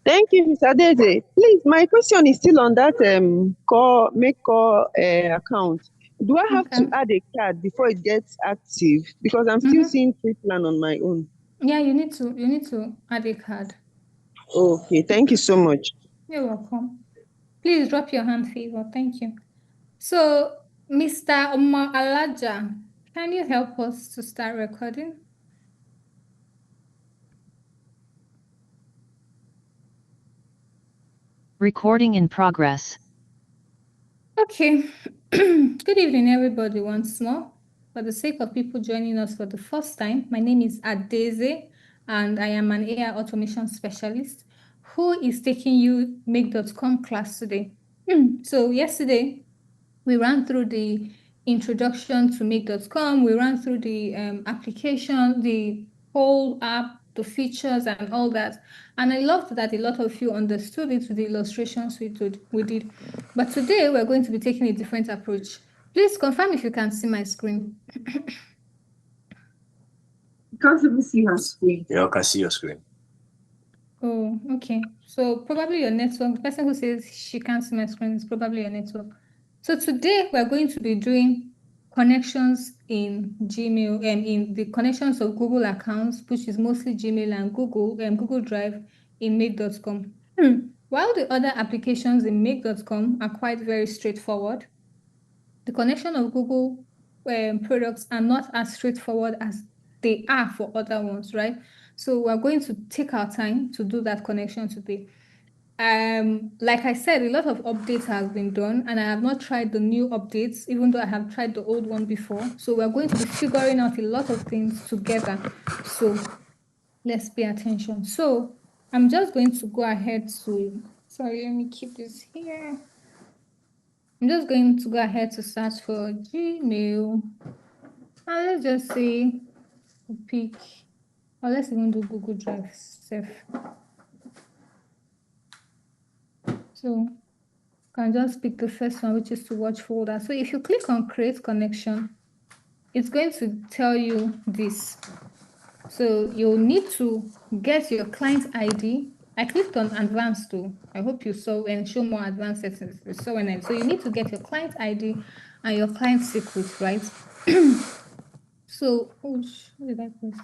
Thank you, Mr. Adeze. Please, my question is still on that make call account. Do I have to add a card before it gets active? Because I'm still seeing free plan on my own. Yeah, you need to add a card. Okay, thank you so much. You're welcome. Please drop your hand, favor. Thank you. So, Mr. Omar Alaja, can you help us to start recording? Recording in progress. Okay. Good evening, everybody, once more. For the sake of people joining us for the first time, my name is Adeze, and I am an AI automation specialist who is taking you make.com class today. So yesterday, we ran through the introduction to make.com. We ran through the application, the whole app, the features, and all that. And I loved that a lot of you understood it with the illustrations we did. But today, we're going to be taking a different approach. Please confirm if you can see my screen. You can't even see her screen. Yeah, I can see your screen. Oh, okay. So probably your network. The person who says she can't see my screen is probably your network. So today we're going to be doing connections in Gmail and in the connections of Google accounts, which is mostly Gmail and Google Drive in make.com. While the other applications in make.com are quite very straightforward, the connection of Google products are not as straightforward as they are for other ones, right? So we're going to take our time to do that connection today. Like I said, a lot of updates have been done, and I have not tried the new updates, even though I have tried the old one before. So we're going to be figuring out a lot of things together. So let's pay attention. So I'm just going to go ahead to, sorry, let me keep this here. I'm just going to go ahead to search for Gmail. And let's just say pick, or let's even do Google Drive safe. So you can just pick the first one, which is to watch folder. So if you click on create connection, it's going to tell you this. So you'll need to get your client ID. I clicked on advanced too. I hope you saw and show more advanced settings. So you need to get your client ID and your client secret, right? So, what did I press?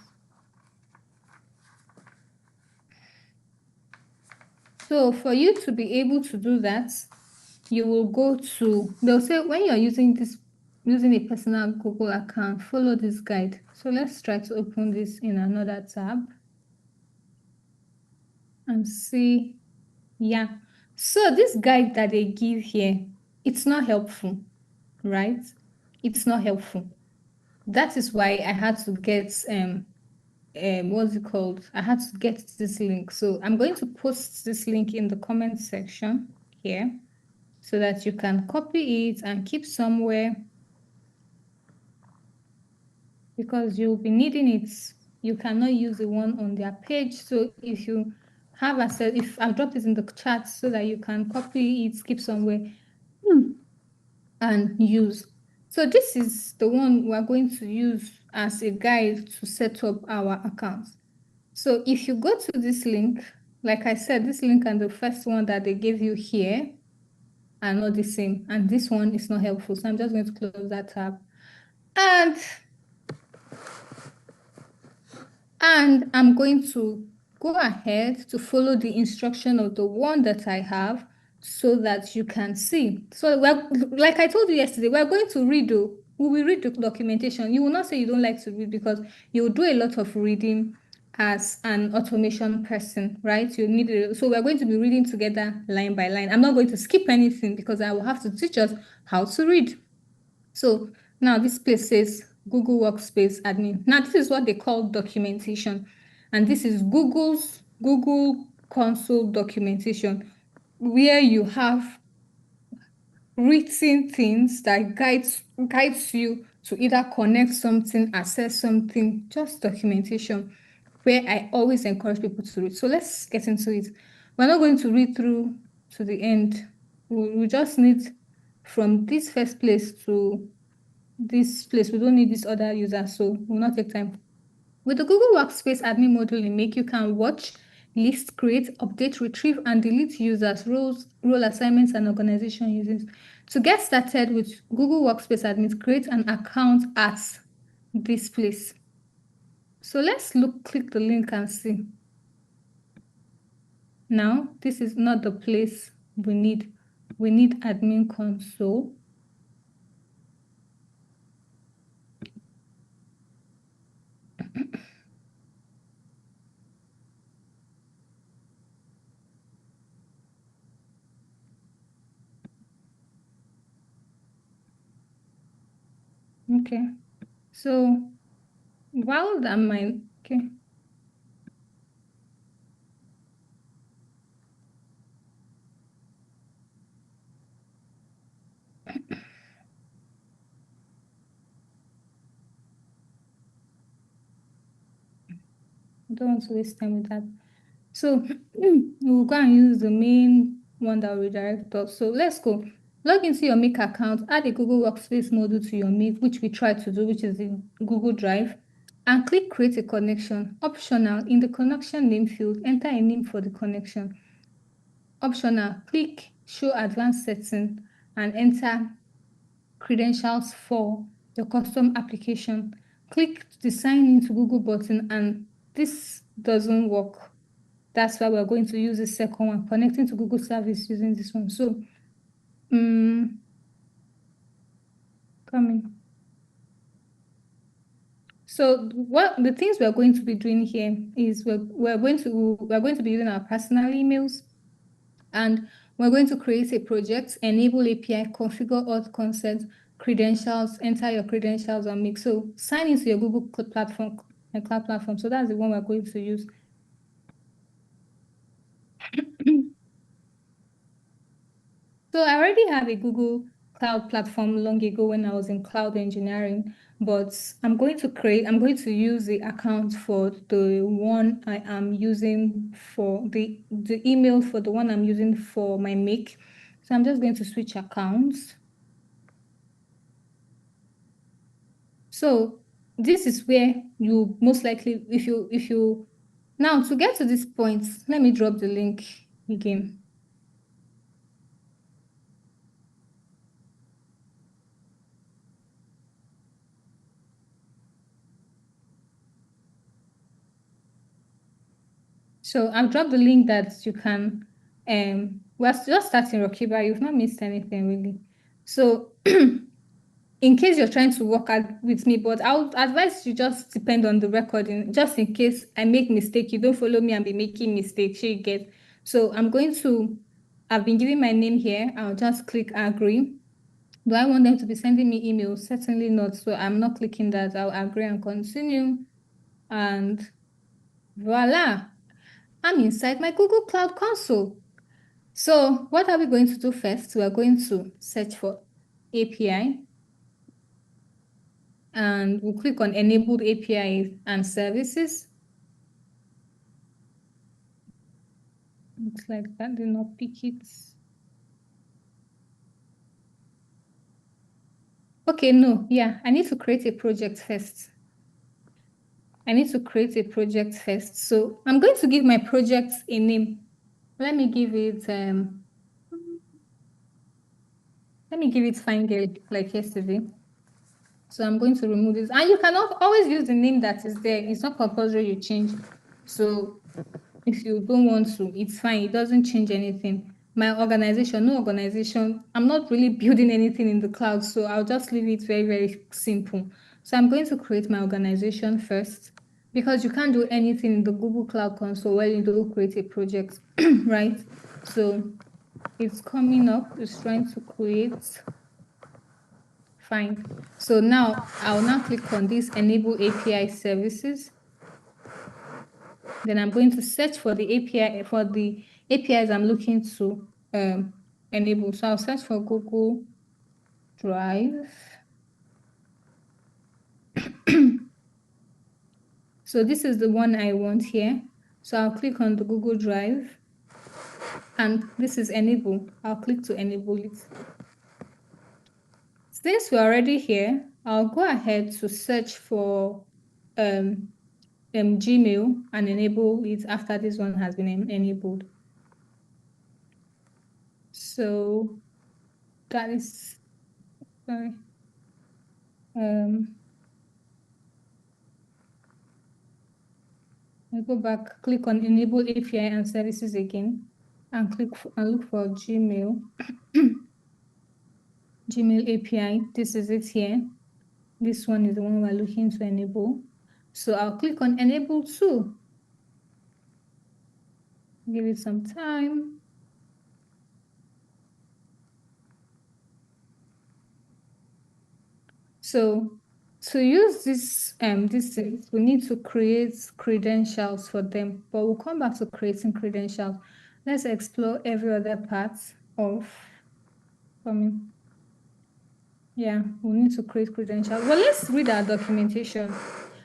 So for you to be able to do that, you will go to, they'll say when you're using a personal Google account, follow this guide. So let's try to open this in another tab and see. Yeah. So this guide that they give here, it's not helpful, right? It's not helpful. That is why I had to get what's it called? I had to get this link. So I'm going to post this link in the comment section here so that you can copy it and keep somewhere, because you'll be needing it. You cannot use the one on their page. So if you have access, if I've dropped it in the chat so that you can copy it, keep somewhere and use. So this is the one we're going to use as a guide to set up our accounts. So if you go to this link, like I said, this link and the first one that they gave you here are not the same. And this one is not helpful. So I'm just going to close that tab. And I'm going to go ahead to follow the instruction of the one that I have so that you can see. So like I told you yesterday, we're going to read. We will read the documentation. You will not say you don't like to read, because you will do a lot of reading as an automation person, right? You need it. So we're going to be reading together line by line. I'm not going to skip anything because I will have to teach us how to read. So now this place says Google Workspace Admin. Now this is what they call documentation. And this is Google's Google Console documentation, where you have written things that guides you to either connect something, access something, just documentation, where I always encourage people to read. So let's get into it. We're not going to read through to the end. We just need from this first place to this place. We don't need this other user, so we'll not take time. With the Google Workspace admin module in Make, you can watch, list, create, update, retrieve, and delete users, roles, role assignments, and organization users. To get started with Google Workspace Admin, create an account at this place. So let's click the link and see. Now, this is not the place we need. We need admin console. Okay, so while that might, okay. I don't want to waste time with that. So we'll go and use the main one that will redirect us. So let's go. Log into your Make account, add a Google Workspace module to your Make, which we tried to do, which is in Google Drive, and click Create a Connection. Optional, in the connection name field, enter a name for the connection. Optional, click Show Advanced Setting and enter credentials for your custom application. Click the Sign into Google button, and this doesn't work. That's why we're going to use the second one, connecting to Google service using this one. So, coming. So what the things we're going to be doing here is we're going to be using our personal emails, and we're going to create a project, enable API, configure auth consent, credentials, enter your credentials and make. So sign into your Google platform and cloud platform. So that's the one we're going to use. So I already have a Google Cloud platform long ago when I was in cloud engineering, but I'm going to use the account for the one I am using for the email for the one I'm using for my Make. So I'm just going to switch accounts. So this is where you most likely, if you now to get to this point, let me drop the link again. So I've dropped the link that you can, we're just starting Rokiba, you've not missed anything really. So in case you're trying to work out with me, but I'll advise you just depend on the recording, just in case I make mistake, you don't follow me and be making mistakes, you get. So I've been giving my name here, I'll just click agree. Do I want them to be sending me emails? Certainly not. So I'm not clicking that, I'll agree and continue. And voila. I'm inside my Google Cloud Console. So what are we going to do first? We are going to search for API, and we'll click on Enabled APIs and Services. Looks like that did not pick it. Okay, no, yeah, I need to create a project first. So I'm going to give my project a name. Let me give it Fine Girl, like yesterday. So I'm going to remove this. And you can always use the name that is there. It's not compulsory you change. So if you don't want to, it's fine. It doesn't change anything. My organization, no organization. I'm not really building anything in the cloud. So I'll just leave it very, very simple. So I'm going to create my organization first, because you can't do anything in the Google Cloud Console while you don't create a project, right? So it's coming up, it's trying to create. Fine. So now I'll now click on this Enable API Services. Then I'm going to search for the APIs I'm looking to enable. So I'll search for Google Drive. So this is the one I want here. So I'll click on the Google Drive, and this is enable. I'll click to enable it. Since we're already here, I'll go ahead to search for Gmail and enable it after this one has been enabled. So that is, sorry. I go back, click on Enable API and Services again, and look for Gmail. Gmail API. This is it here. This one is the one we're looking to enable. So I'll click on Enable To. Give it some time. So to use this things, we need to create credentials for them, but we'll come back to creating credentials. Let's explore every other part of yeah, we need to create credentials. Well, let's read our documentation.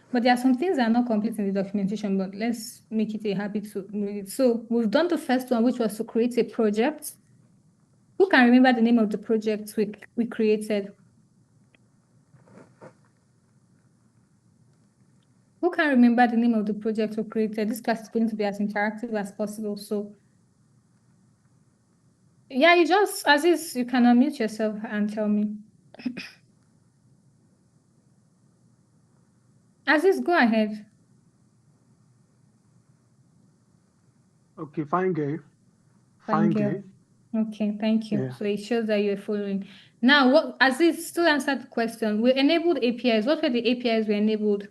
But there are some things that are not complete in the documentation, but let's make it a habit to read it. So we've done the first one, which was to create a project. Who can remember the name of the project we created? Who can remember the name of the project we created? This class is going to be as interactive as possible. So yeah, you just, Aziz, you can unmute yourself and tell me. Aziz, go ahead. Okay, fine girl. Fine girl. Okay, thank you. Yeah. So it shows that you're following. Now, what Aziz still answered the question. We enabled APIs. What were the APIs we enabled?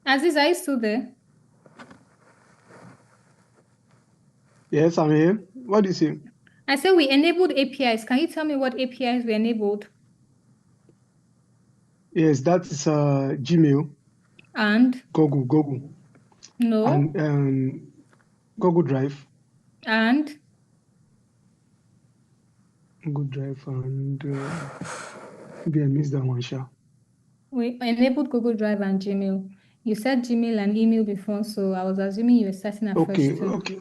Aziz, are you still there? Yes, I'm here. What do you say? I said we enabled APIs. Can you tell me what APIs we enabled? Yes, that is Gmail. And? Google. No. And Google Drive. And? Google Drive and maybe I missed that one, sure. We enabled Google Drive and Gmail. You said Gmail and email before, so I was assuming you were starting at first too. Okay.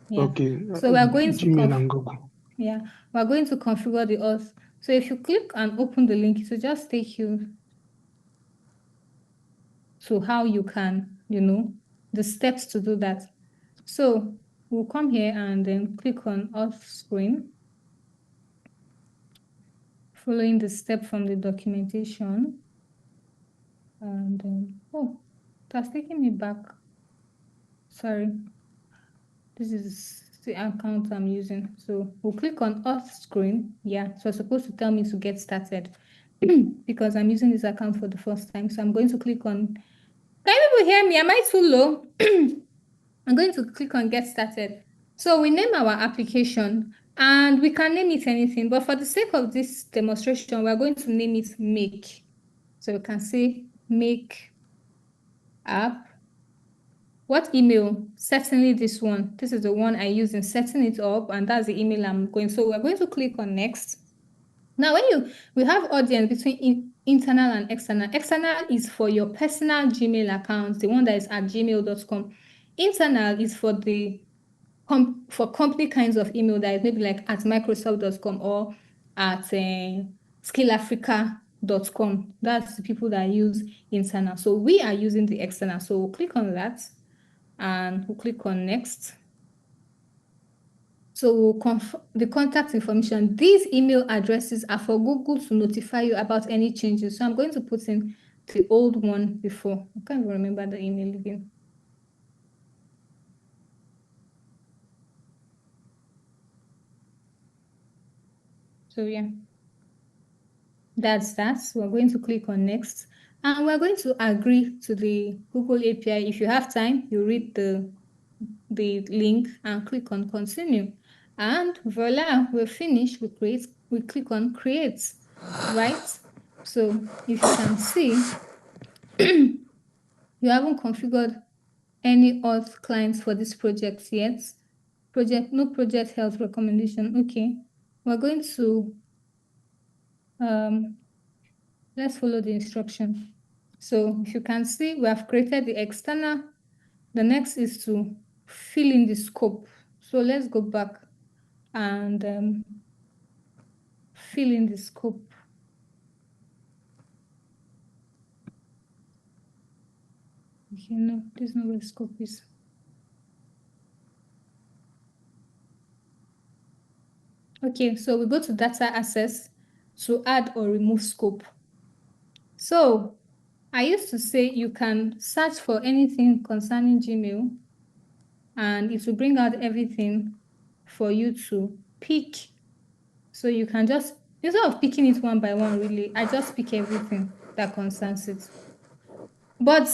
Yeah. Okay. So we're going to Gmail and Google. Yeah, we're going to configure the OAuth. So if you click and open the link, it will just take you to how you can, the steps to do that. So we'll come here and then click on off screen, following the step from the documentation. And then, that's taking me back. Sorry. This is the account I'm using. So we'll click on off screen. Yeah, so it's supposed to tell me to get started because I'm using this account for the first time. So I'm going to click on, can people hear me? Am I too low? I'm going to click on get started. So we name our application and we can name it anything, but for the sake of this demonstration, we're going to name it make. So we can say make app. What email? Certainly this one. This is the one I use in setting it up, and that's the email I'm going. So we're going to click on next. Now, we have audience between internal and external. External is for your personal Gmail account, the one that is at gmail.com. Internal is for for company kinds of email that is maybe like at microsoft.com or at skillafrica.com. That's the people that use internal. So we are using the external. So we'll click on that and we'll click on next. So the contact information, these email addresses are for Google to notify you about any changes. So I'm going to put in the old one before. I can't even remember the email again. So yeah, that's that. So we're going to click on next and we're going to agree to the Google API. If you have time, you read the link and click on continue. And voila, we're finished. We click on create, right? So if you can see, you haven't configured any auth clients for this project yet. No project health recommendation. Okay, we're going to let's follow the instruction. So if you can see, we have created the external. The next is to fill in the scope. So let's go back and fill in the scope. Okay, no, this is not where scope is. Okay, so we go to data access to add or remove scope. So I used to say you can search for anything concerning Gmail and it will bring out everything for you to pick. So you can just, instead of picking it one by one, really, I just pick everything that concerns it. But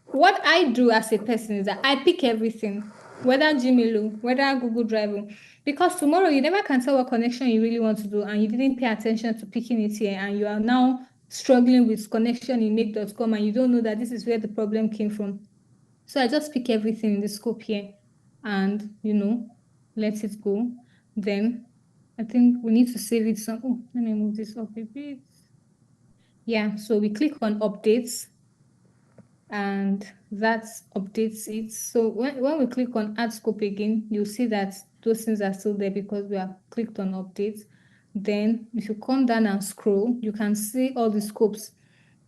what I do as a person is that I pick everything, whether Gmail, whether Google Drive, because tomorrow you never can tell what connection you really want to do and you didn't pay attention to picking it here and you are now struggling with connection in make.com and you don't know that this is where the problem came from. So I just pick everything in the scope here and, let it go. Then I think we need to save it some. Oh, let me move this up a bit. Yeah, so we click on updates and that updates it. So when we click on add scope again, you'll see that those things are still there because we have clicked on updates. Then if you come down and scroll, you can see all the scopes,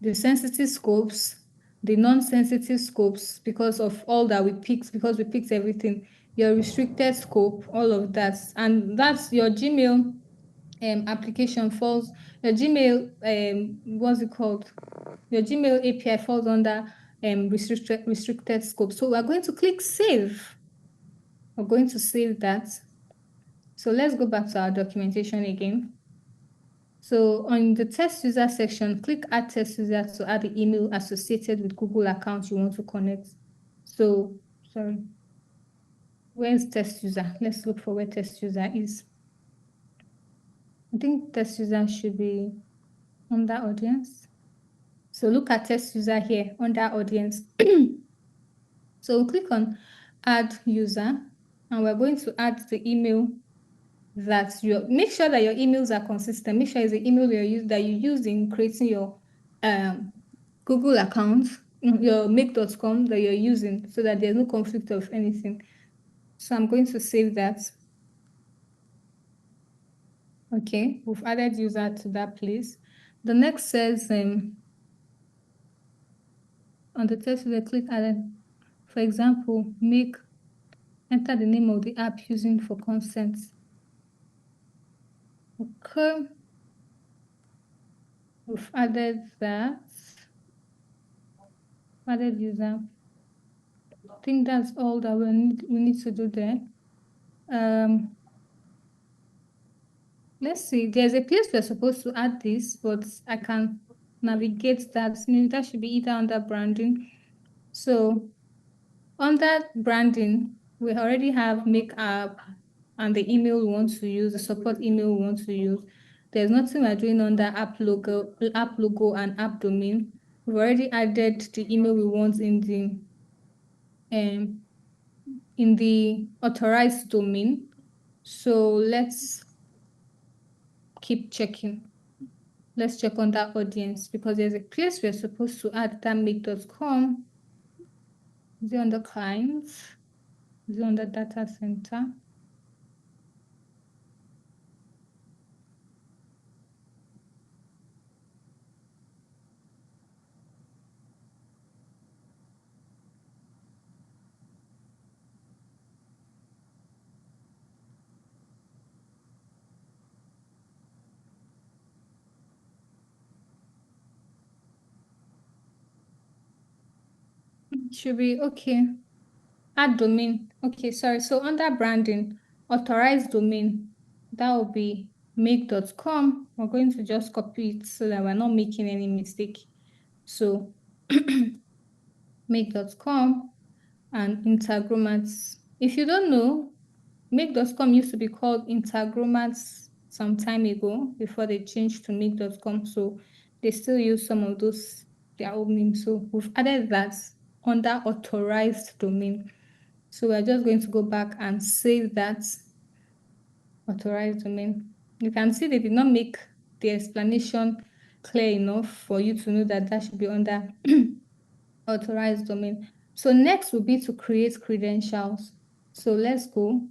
the sensitive scopes, the non-sensitive scopes, because of all that we picked, because we picked everything, your restricted scope, all of that. And that's your Gmail application falls, your Gmail, what's it called? Your Gmail API falls under restricted scope. So we're going to click save. We're going to save that. So let's go back to our documentation again. So on the test user section, click add test user to add the email associated with Google account you want to connect. So, sorry, where's test user? Let's look for where test user is. I think test user should be under audience. So look at test user here under audience. So we'll click on add user and we're going to add the email that make sure that your emails are consistent. Make sure it's the email that you use in creating your Google account, your make.com that you're using so that there's no conflict of anything. So I'm going to save that. Okay, we've added user to that place. The next says on the test user, click added. For example, enter the name of the app using for consent. Okay, we've added that. Added user. I think that's all that we need to do there. Let's see. There's a place we're supposed to add this, but I can navigate that. Maybe that should be either under branding. So under branding, we already have make app and the email we want to use, the support email we want to use. There's nothing we're doing under app logo and app domain. We've already added the email we want in the authorized domain. So let's keep checking. Let's check on that audience because there's a place we're supposed to add that make.com. Is it under clients? Is it under data center? Should be okay. Add domain. Okay, sorry. So under branding, authorized domain, that will be make.com. We're going to just copy it so that we're not making any mistake. So make.com and Integromat. If you don't know, make.com used to be called Integromat some time ago before they changed to make.com. So they still use some of those, their old names. So we've added that under authorized domain. So we're just going to go back and save that authorized domain. You can see they did not make the explanation clear enough for you to know that that should be under authorized domain. So next will be to create credentials. So let's go.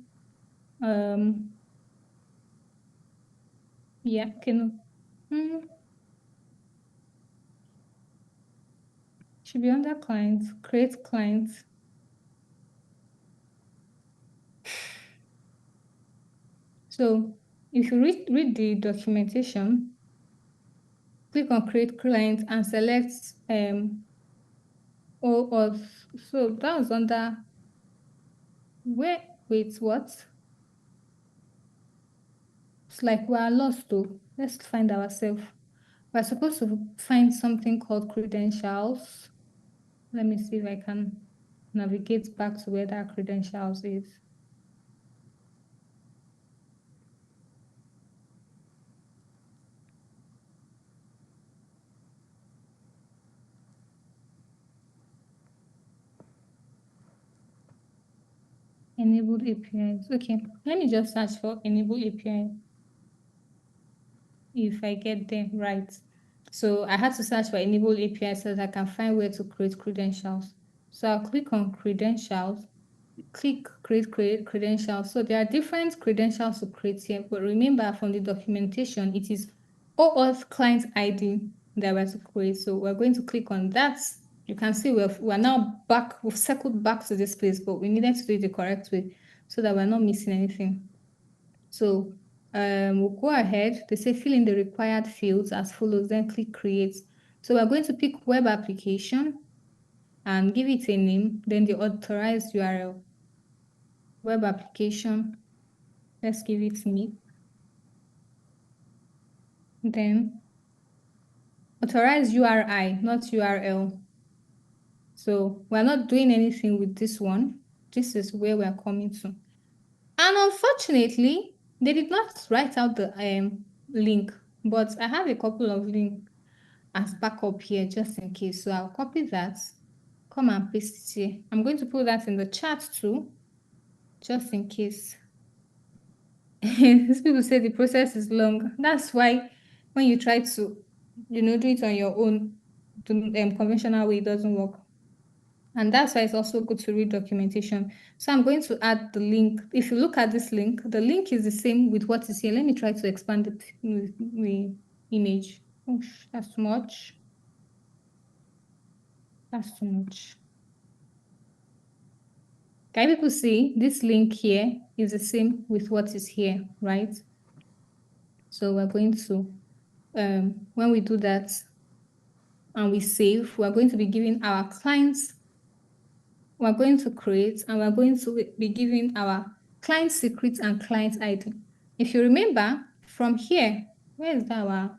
Yeah, Should be under client, create client. So if you read the documentation, click on create client and select OAuth. So that was under wait, what? It's like we are lost though. Let's find ourselves. We're supposed to find something called credentials. Let me see if I can navigate back to where that credentials is. Enable APIs. Okay, let me just search for enable API. If I get there right. So I had to search for enable API so that I can find where to create credentials. So I'll click on credentials, click create credentials. So there are different credentials to create here, but remember from the documentation, it is OAuth client ID that we're to create. So we're going to click on that. You can see we're now back, we've circled back to this place, but we needed to do it the correct way so that we're not missing anything. So we'll go ahead. They say fill in the required fields as follows, then click create. So we're going to pick web application and give it a name, then the authorized URL. Web application, let's give it me. Then authorized URI, not URL. So we're not doing anything with this one. This is where we're coming to. And unfortunately, they did not write out the link, but I have a couple of links as backup here just in case. So I'll copy that, come and paste it here. I'm going to put that in the chat too, just in case. These people say the process is long. That's why when you try to, do it on your own, the conventional way, it doesn't work. And that's why it's also good to read documentation. So I'm going to add the link. If you look at this link, the link is the same with what is here. Let me try to expand it with the image. Oh, that's too much. That's too much. Can people see this link here is the same with what is here, right? So we're going to, when we do that and we save, we're going to be giving our clients, we're going to create, and we're going to be giving our client secrets and client ID. If you remember from here, where is that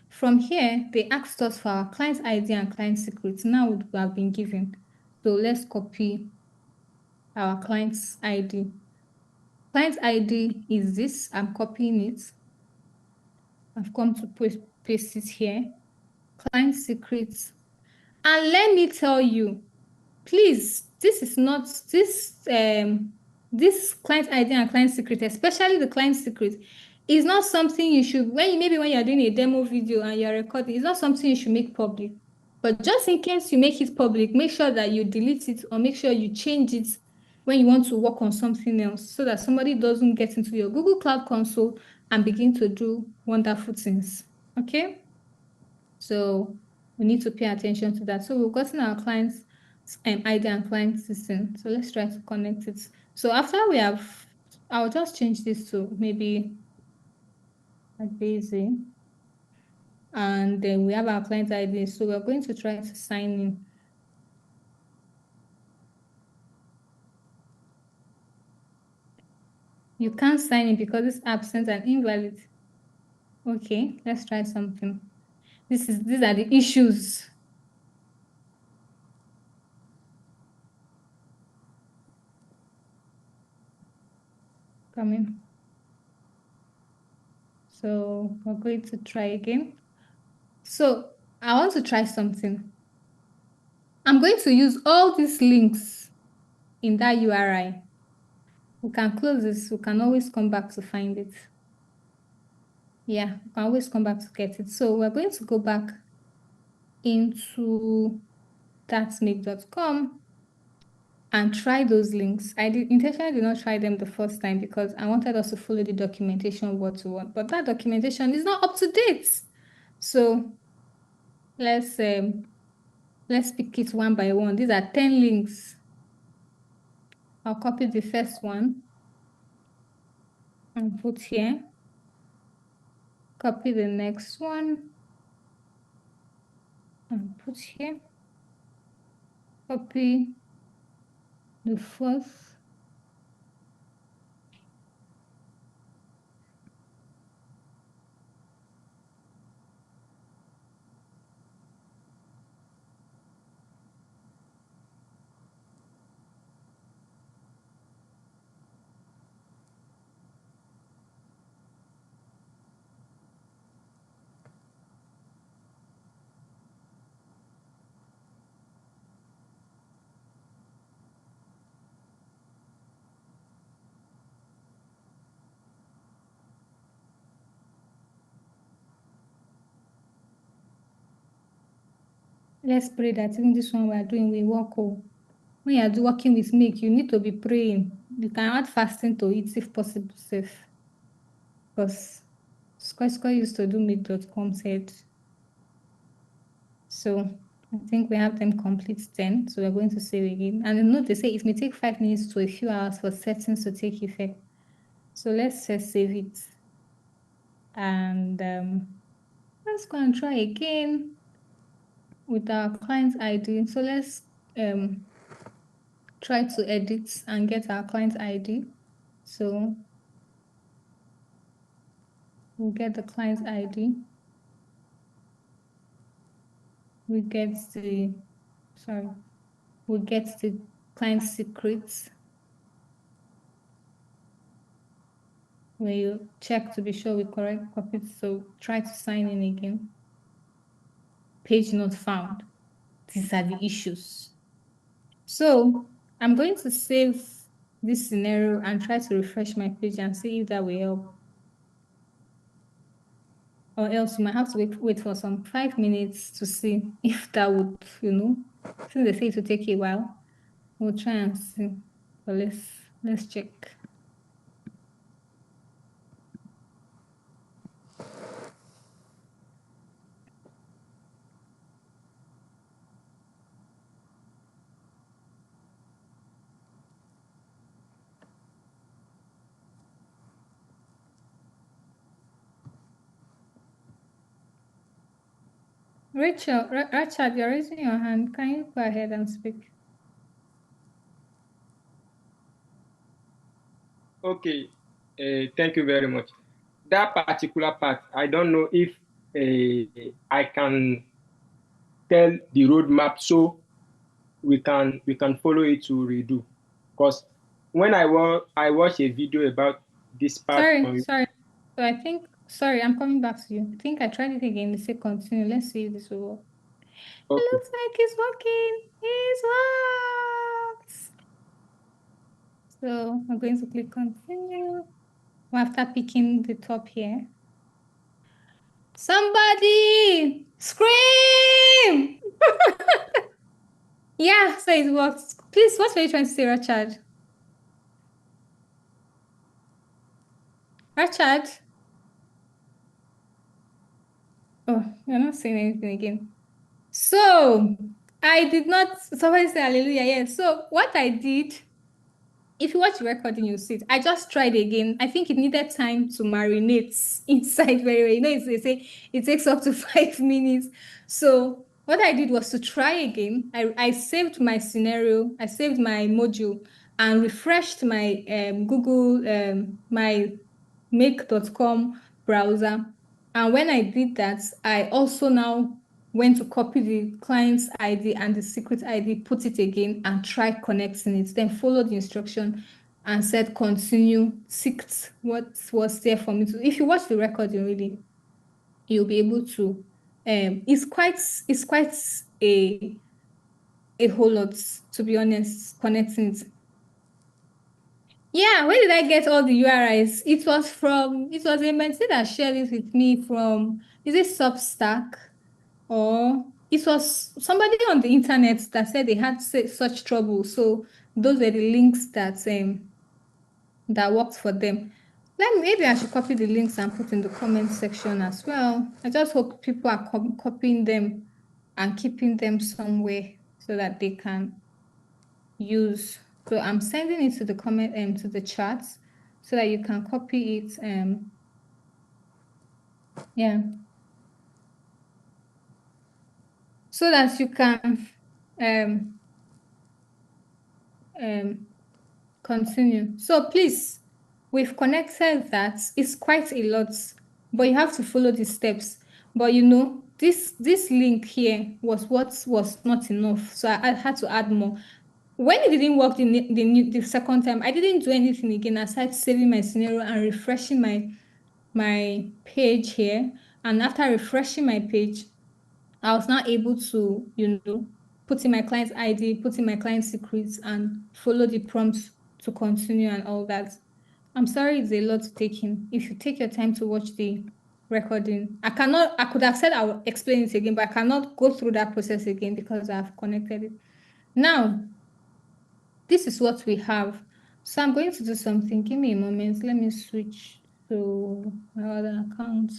from here, they asked us for our client ID and client secrets. Now we have been given. So let's copy our client's ID. Client ID is this. I'm copying it. I've come to paste it here. Client secrets. And let me tell you, please, this is not this client ID and client secret, especially the client secret, is not something you should maybe when you're doing a demo video and you're recording, it's not something you should make public. But just in case you make it public, make sure that you delete it or make sure you change it when you want to work on something else so that somebody doesn't get into your Google Cloud Console and begin to do wonderful things. Okay? So we need to pay attention to that. So we've gotten our client's ID and client system. So let's try to connect it. So after we have, I'll just change this to maybe a basic. And then we have our client ID. So we're going to try to sign in. You can't sign in because it's absent and invalid. Okay, let's try something. These are the issues. Coming. So we're going to try again. So I want to try something. I'm going to use all these links in that URI. We can close this. We can always come back to find it. Yeah, we can always come back to get it. So we're going to go back into thatsmake.com and try those links. I intentionally did not try them the first time because I wanted us to follow the documentation word to word, but that documentation is not up to date. So let's Let's pick it one by one. These are 10 links. I'll copy the first one and put here. Copy the next one and put here. Copy the fourth. Let's pray that even this one we are doing will work. Oh. When you are working with milk, you need to be praying. You can add fasting to it if possible, safe. Because Square used to do milk.com said. So I think we have them complete 10. So we're going to save again. And note they say it may take 5 minutes to a few hours for settings to take effect. So let's just save it. And let's go and try again with our client ID. So let's try to edit and get our client ID. So we'll get the client ID. We get the client secrets. We'll check to be sure we correct copy. So try to sign in again. Page not found. These are the issues. So I'm going to save this scenario and try to refresh my page and see if that will help. Or else you might have to wait for some 5 minutes to see if that would, since they say it will take a while, we'll try and see. But let's check. Richard, you're raising your hand. Can you go ahead and speak? Okay, thank you very much. That particular part, I don't know if I can tell the roadmap so we can follow it to redo. Because when I watched a video about this part. Sorry. So I'm coming back to you. I think I tried it again. They say continue. Let's see if this will work. Okay. It looks like it's working. It works. So I'm going to click continue. After picking the top here. Somebody scream! Yeah, so it works. Please, what were you trying to say, Richard? Richard? Oh, you're not saying anything again. So, I did not, somebody say hallelujah, yes. So, what I did, if you watch the recording, you'll see it. I just tried again. I think it needed time to marinate inside very well. You know, they say it takes up to 5 minutes. So, what I did was to try again. I saved my scenario, I saved my module, and refreshed my Google, my make.com browser. And when I did that, I also now went to copy the client's ID and the secret ID, put it again, and try connecting it. Then follow the instruction and said continue, ticked what was there for me to. If you watch the recording, really, you'll be able to. It's quite a whole lot, to be honest, connecting it. Yeah, where did I get all the URIs? It was a mentee that shared it with me from, is it Substack? Or it was somebody on the internet that said they had such trouble. So those were the links that worked for them. Maybe I should copy the links and put in the comment section as well. I just hope people are copying them and keeping them somewhere so that they can use. So I'm sending it to the comment to the chat so that you can copy it. Yeah. So that you can continue. So please, we've connected that. It's quite a lot, but you have to follow the steps. But you know, this link here was what was not enough. So I had to add more. When it didn't work the second time, I didn't do anything again aside saving my scenario and refreshing my page here. And after refreshing my page, I was now able to, put in my client's ID, put in my client's secrets, and follow the prompts to continue and all that. I'm sorry, it's a lot to take in. If you take your time to watch the recording, I could have said I will explain it again, but I cannot go through that process again because I've connected it. Now, this is what we have. So I'm going to do something. Give me a moment. Let me switch to my other account.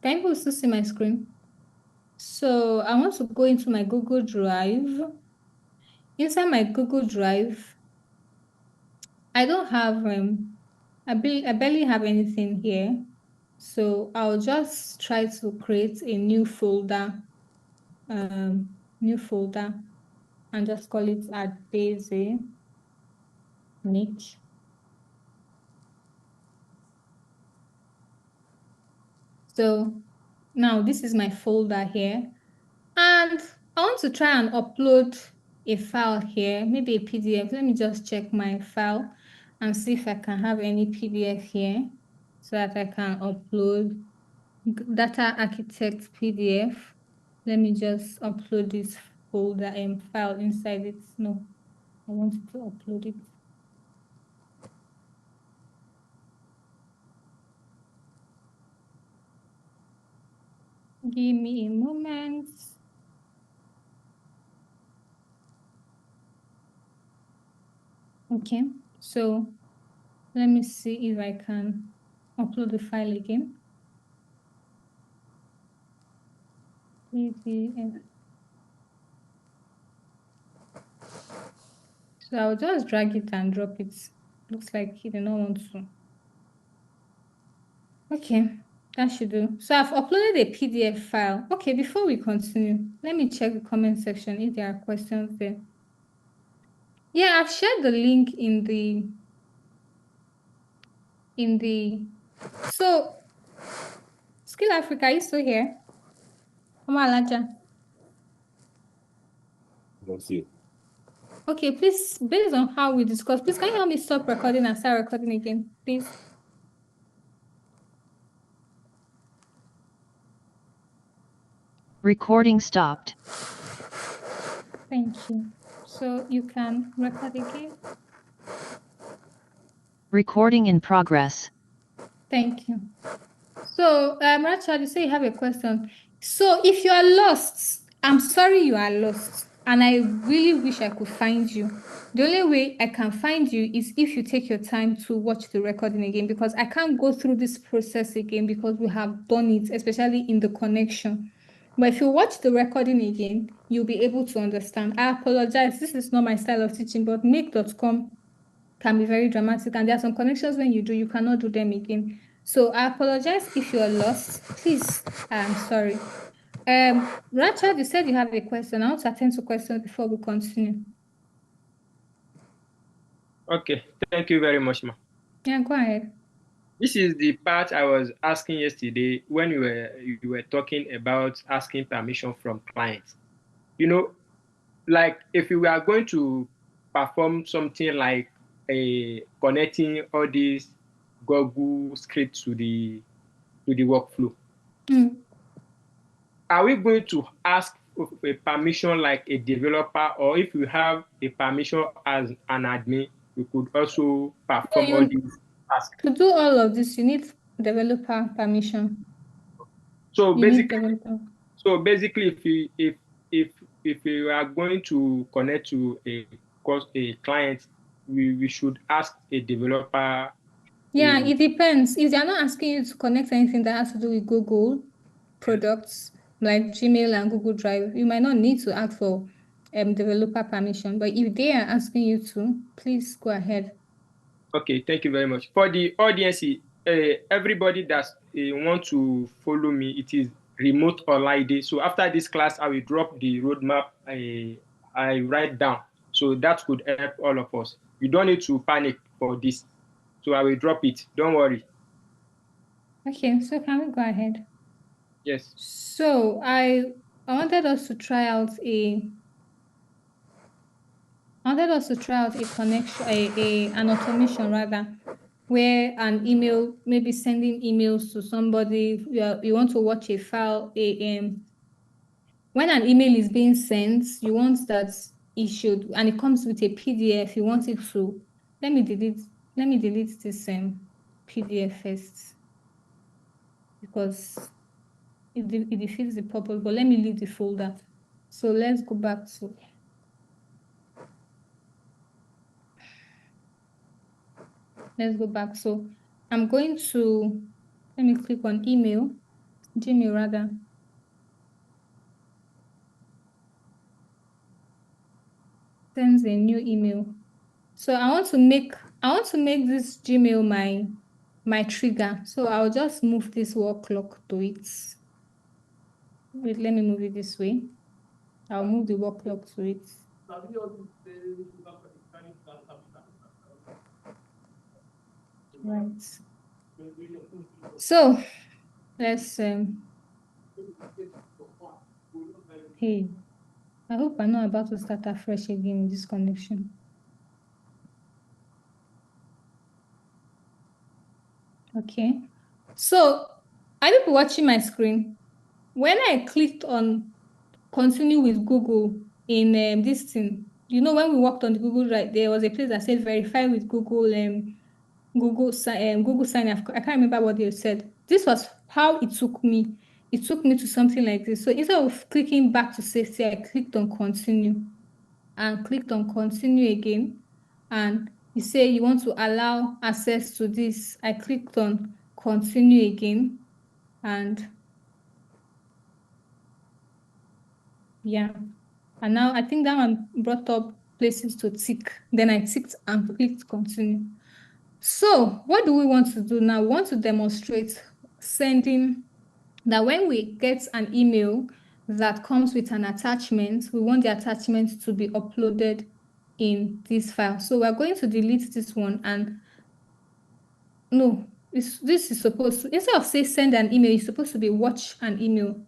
Can you still see my screen? So I want to go into my Google Drive. Inside my Google Drive, I don't have, I barely have anything here. So I'll just try to create a new folder, and just call it Adbase niche. So now this is my folder here. And I want to try and upload a file here, maybe a PDF. Let me just check my file and see if I can have any PDF here so that I can upload data architect PDF. Let me just upload this folder and file inside it. No, I wanted to upload it. Give me a moment. Okay, so let me see if I can upload the file again. PDF. So I'll just drag it and drop it. Looks like he did not want to. Okay, that should do. So I've uploaded a PDF file. Okay, before we continue, let me check the comment section if there are questions there. Yeah, I've shared the link in so Skill Africa, are you still here? Alaja. Don't see it. Okay, please, based on how we discussed, please can you help me stop recording and start recording again, please? Recording stopped. Thank you. So you can record again. Recording in progress. Thank you. So, Rachel, you say you have a question. So, if you are lost, I'm sorry you are lost, and I really wish I could find you. The only way I can find you is if you take your time to watch the recording again, because I can't go through this process again because we have done it, especially in the connection. But if you watch the recording again, you'll be able to understand. I apologize. This is not my style of teaching, but make.com can be very dramatic, and there are some connections when you cannot do them again. So I apologize if you are lost. Please, I'm sorry. Rachel, you said you have a question. I want to attend to questions before we continue. Okay, thank you very much, ma. Yeah, go ahead. This is the part I was asking yesterday when you were talking about asking permission from clients. You know, like if you are going to perform something like connecting all these Google scripts to the workflow, are we going to ask a permission like a developer, or if you have a permission as an admin, you could also perform all these tasks? To do all of this, you need developer permission. So You need developer. basically, if you are going to connect to a client, we should ask a developer. Yeah, it depends. If they're not asking you to connect anything that has to do with Google products, like Gmail and Google Drive, you might not need to ask for developer permission, but if they are asking you to, please go ahead. Okay, thank you very much. For the audience, everybody that want to follow me, it is remote or live day. So after this class, I will drop the roadmap I write down. So that could help all of us. You don't need to panic for this. So I will drop it. Don't worry. Okay, so can we go ahead? Yes. So I wanted us to try out connection, an automation rather, where an email, maybe sending emails to somebody. You want to watch a file. When an email is being sent, you want that it should, and it comes with a PDF. You want it to. Let me delete this PDF first because it defeats the purpose. But let me leave the folder. So let's go back to. Let's go back. So I'm going to, let me click on email, Gmail rather. Sends a new email. So I want to make this Gmail my trigger. So I'll just move this wall clock to it. Wait, let me move it this way. I'll move the wall clock to it. Right. So let's hey, I hope I'm not about to start afresh again in this connection. Okay. So are you watching my screen? When I clicked on continue with Google in this thing, you know, when we worked on the Google Drive, there was a place that said verify with Google Google sign. I can't remember what they said. This was how it took me. It took me to something like this. So instead of clicking back to safety, I clicked on continue and clicked on continue again. And you say you want to allow access to this. I clicked on continue again. And yeah. And now I think that one brought up places to tick. Then I ticked and clicked continue. So what do we want to do now? We want to demonstrate sending that when we get an email that comes with an attachment, we want the attachment to be uploaded in this file. So we're going to delete this one and no, this is supposed to, instead of say send an email, it's supposed to be watch an email.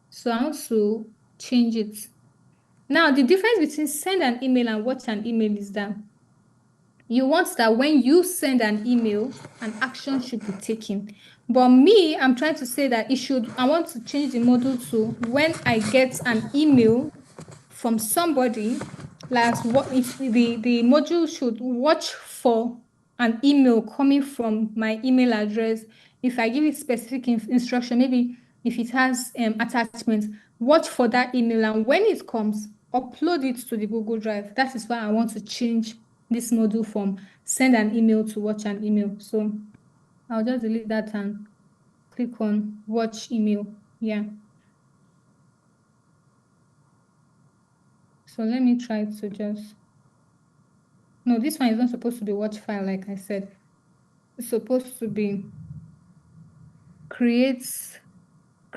So I want to change it. Now, the difference between send an email and watch an email is that you want that when you send an email, an action should be taken. But me, I'm trying to say that I want to change the model to when I get an email from somebody, like what if the module should watch for an email coming from my email address. If I give it specific instruction, maybe if it has attachments, watch for that email, and when it comes, upload it to the Google Drive. That is why I want to change this module from send an email to watch an email. So I'll just delete that and click on watch email. Yeah. So let me try to just, no, this one is not supposed to be watch file, like I said. It's supposed to be create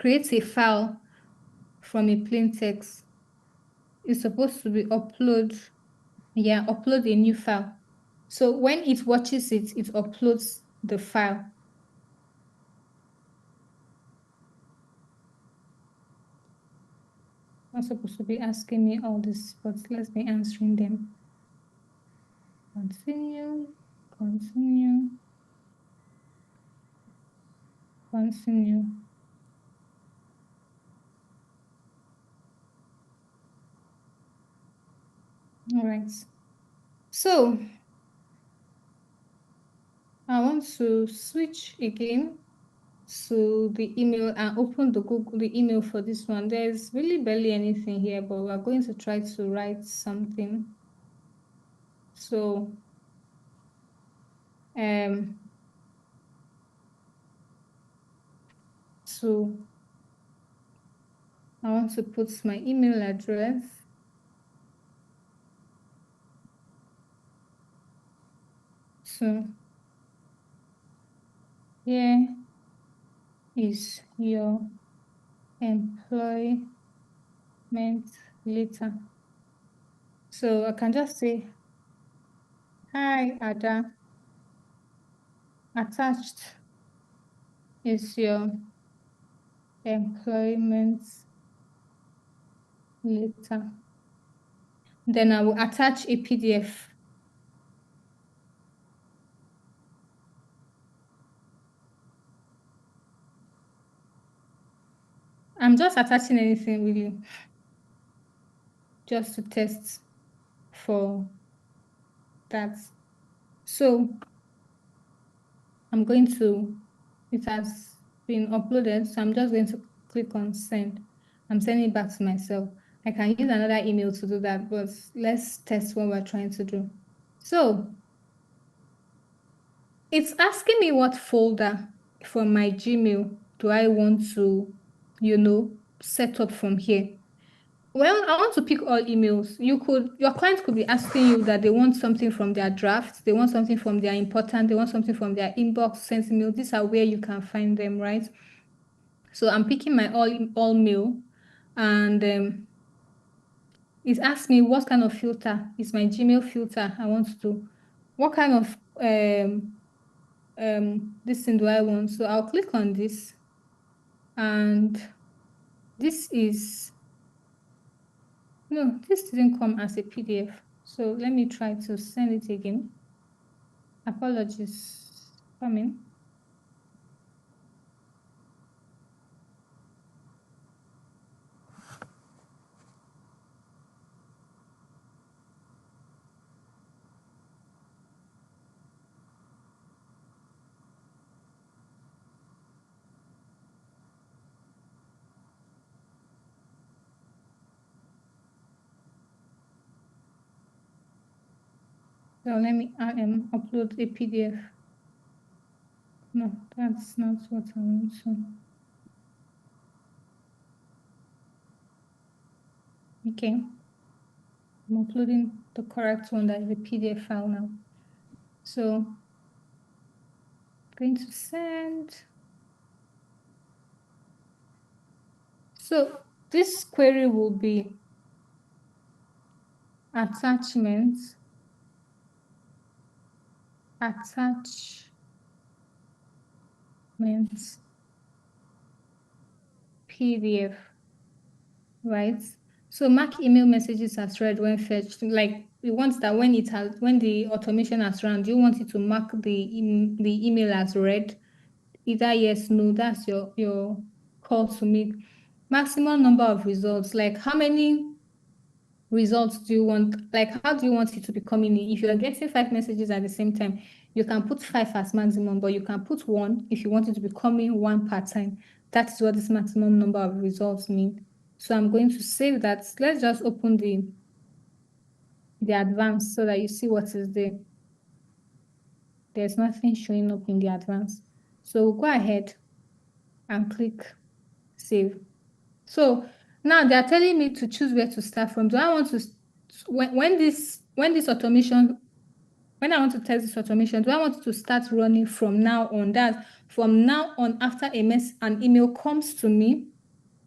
a file from a plain text. It's supposed to be upload a new file. So when it watches it, it uploads the file. Not supposed to be asking me all this, but let's be answering them. Continue. All right. So I want to switch again to the email and open the email for this one. There's really barely anything here, but we're going to try to write something. So I want to put my email address. So here is your employment letter. So I can just say, hi, Ada. Attached is your employment letter. Then I will attach a PDF. I'm just attaching anything really, just to test for that. So I'm going to, it has been uploaded, so I'm just going to click on send. I'm sending it back to myself. I can use another email to do that, but let's test what we're trying to do. So it's asking me what folder from my Gmail do I want to, set up from here. Well, I want to pick all emails. Your client could be asking you that they want something from their draft, they want something from their important, they want something from their inbox, sent email. These are where you can find them, right? So I'm picking my all mail, and it asks me what kind of filter is my Gmail filter I want to, what kind of this thing do I want. So I'll click on this, and this is, no, this didn't come as a PDF. So let me try to send it again. Apologies. Coming. So let me upload a PDF. No, that's not what I want to. Okay. I'm uploading the correct one, that is a PDF file now. So I'm going to send. So this query will be attachments, PDF, right? So mark email messages as read when fetched. Like we want that when the automation has run, do you want it to mark the email as read? Either yes, no, that's your call to make. Maximum number of results, like how many results do you want? Like how do you want it to be coming in? If you're getting 5 messages at the same time, you can put 5 as maximum, but you can put 1 if you want it to be coming 1 per time. That is what this maximum number of results mean. So I'm going to save that. Let's just open the advanced so that you see what is there. There's nothing showing up in the advanced. So we'll go ahead and click save. So now they're telling me to choose where to start from. Do I want to, when this automation, when I want to test this automation, do I want it to start running from now on? That from now on, after an email comes to me,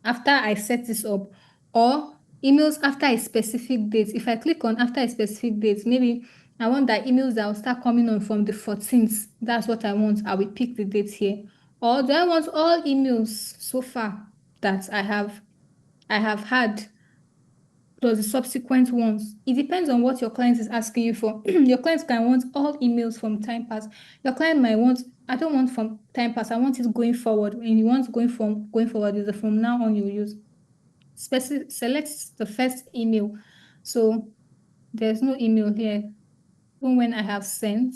after I set this up, or emails after a specific date. If I click on after a specific date, maybe I want that emails that will start coming on from the 14th. That's what I want. I will pick the date here. Or do I want all emails so far that I have had plus the subsequent ones? It depends on what your client is asking you for. Your client can want all emails from time pass. Your client might want, I don't want from time pass, I want it going forward. And you want going forward is the from now on you use. Select the first email. So there's no email here, even when I have sent.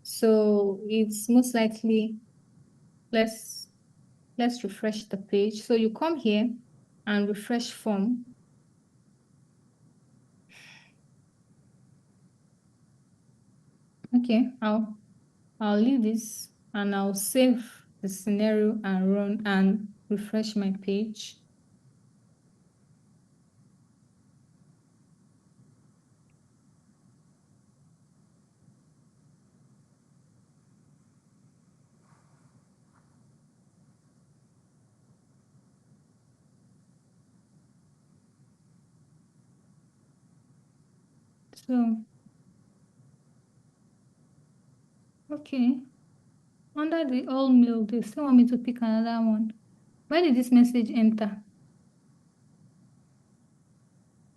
So it's most likely, let's refresh the page. So you come here and refresh form. Okay, I'll leave this and I'll save the scenario and run and refresh my page. So, okay. Under the all mail, they still want me to pick another one. Where did this message enter?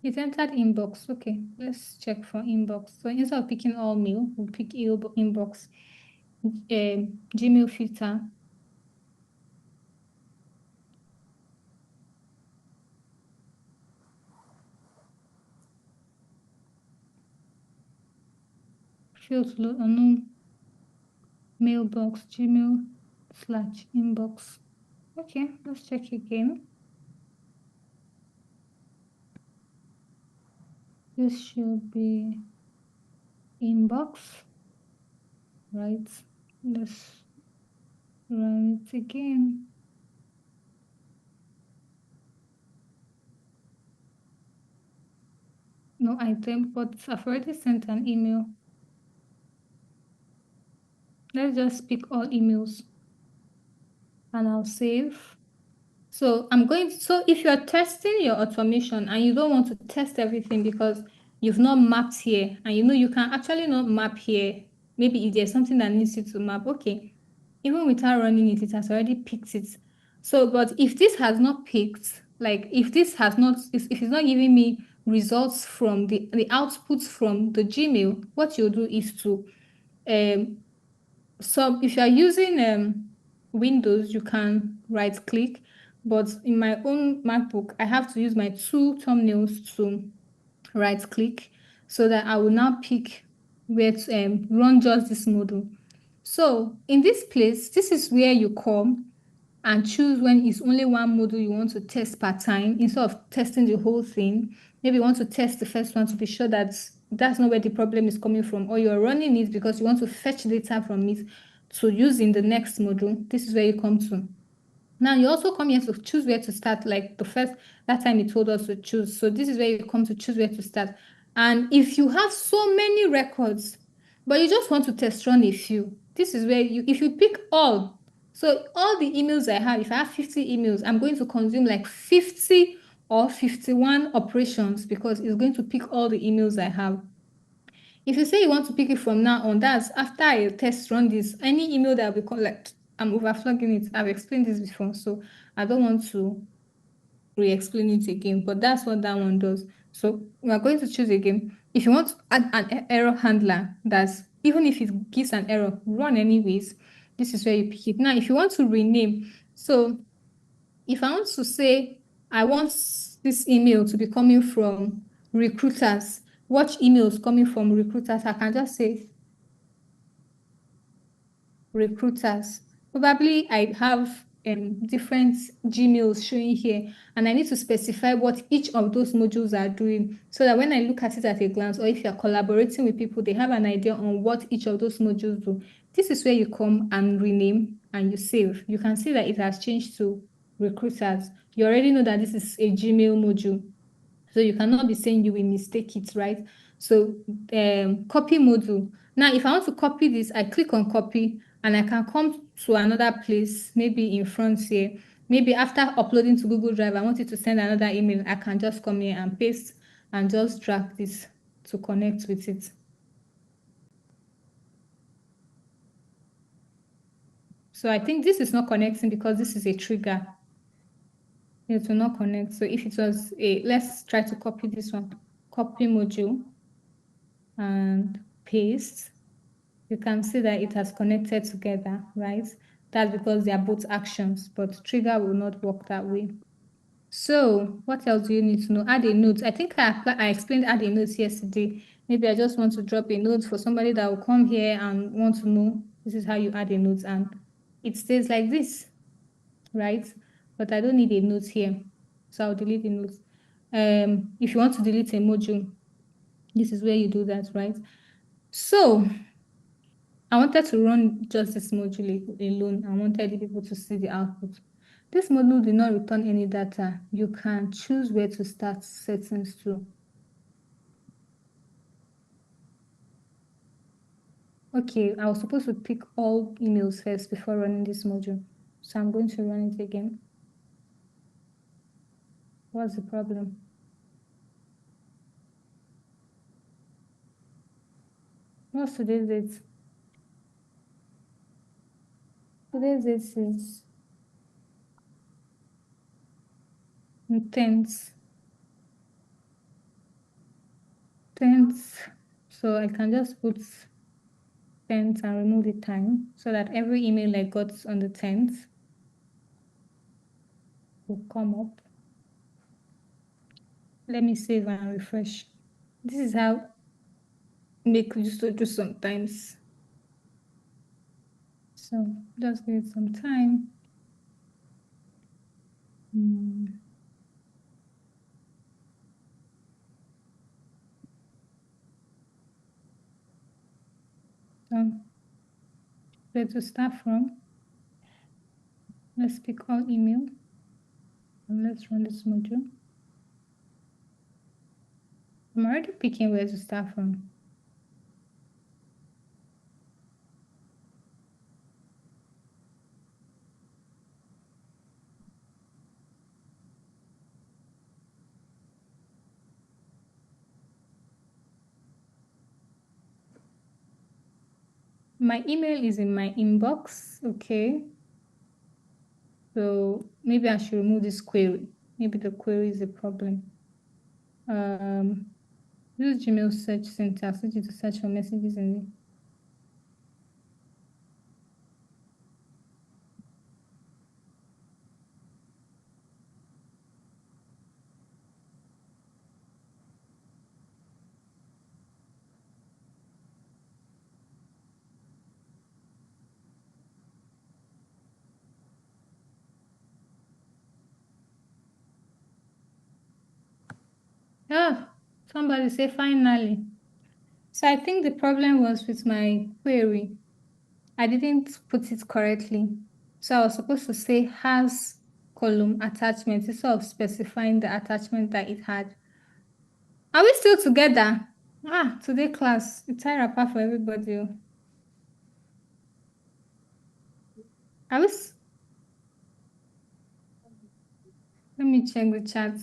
It entered inbox. Okay, let's check for inbox. So instead of picking all mail, we'll pick inbox. Gmail filter. Field load unknown mailbox Gmail/inbox. Okay, let's check again. This should be inbox, right? Let's run it again. No item, but I've already sent an email. Let's just pick all emails and I'll save. So if you're testing your automation and you don't want to test everything because you've not mapped here and you can actually not map here, maybe if there's something that needs you to map, okay, even without running it, it has already picked it. So, but if this has not picked, like if it's not giving me results from the outputs from the Gmail, what you'll do is to so if you are using Windows, you can right click, but in my own MacBook, I have to use my two thumbnails to right click so that I will now pick where to run just this module. So in this place, this is where you come and choose when it's only one module you want to test per time instead of testing the whole thing. Maybe you want to test the first one to be sure that that's not where the problem is coming from, or you're running it because you want to fetch data from it to use in the next module. This is where you come to. Now you also come here to choose where to start, like that time it told us to choose. So this is where you come to choose where to start. And if you have so many records, but you just want to test run a few, this is where if you pick all, so all the emails I have, if I have 50 emails, I'm going to consume like 50 or 51 operations because it's going to pick all the emails I have. If you say you want to pick it from now on, that's after I test run this, any email that will be like, I'm overflogging it. I've explained this before, so I don't want to re-explain it again, but that's what that one does. So we are going to choose again. If you want to add an error handler, that's even if it gives an error, run anyways. This is where you pick it. Now, if you want to rename, so if I want to say, I want this email to be coming from recruiters, watch emails coming from recruiters, I can just say recruiters. Probably I have different Gmails showing here, and I need to specify what each of those modules are doing so that when I look at it at a glance, or if you're collaborating with people, they have an idea on what each of those modules do. This is where you come and rename and you save. You can see that it has changed to recruiters. You already know that this is a Gmail module. So you cannot be saying you will mistake it, right? So copy module. Now, if I want to copy this, I click on copy and I can come to another place, maybe in front here. Maybe after uploading to Google Drive, I want you to send another email. I can just come here and paste and just drag this to connect with it. So I think this is not connecting because this is a trigger. It will not connect. So if it was let's try to copy this one. Copy module and paste. You can see that it has connected together, right? That's because they are both actions, but trigger will not work that way. So what else do you need to know? Add a note. I think I explained add a note yesterday. Maybe I just want to drop a note for somebody that will come here and want to know this is how you add a note, and it stays like this, right? But I don't need a note here, so I'll delete the note. If you want to delete a module, this is where you do that, right? So I wanted to run just this module alone. I wanted the people to see the output. This module did not return any data. You can choose where to start settings to. Okay, I was supposed to pick all emails first before running this module. So I'm going to run it again. What's the problem? What's today's date? Today's date is 10th. 10th. So I can just put 10th and remove the time so that every email I got on the 10th will come up. Let me save and refresh. This is how make use to do sometimes. So just give it some time. Where to start from? Let's pick all email and let's run this module. I'm already picking where to start from. My email is in my inbox, okay. So maybe I should remove this query. Maybe the query is a problem. Use Gmail search syntax to search for messages in the somebody say finally. So I think the problem was with my query. I didn't put it correctly. So I was supposed to say has column attachment instead of specifying the attachment that it had. Are we still together? Today class, it's tie wrapper for everybody. Are we? Let me check the chat.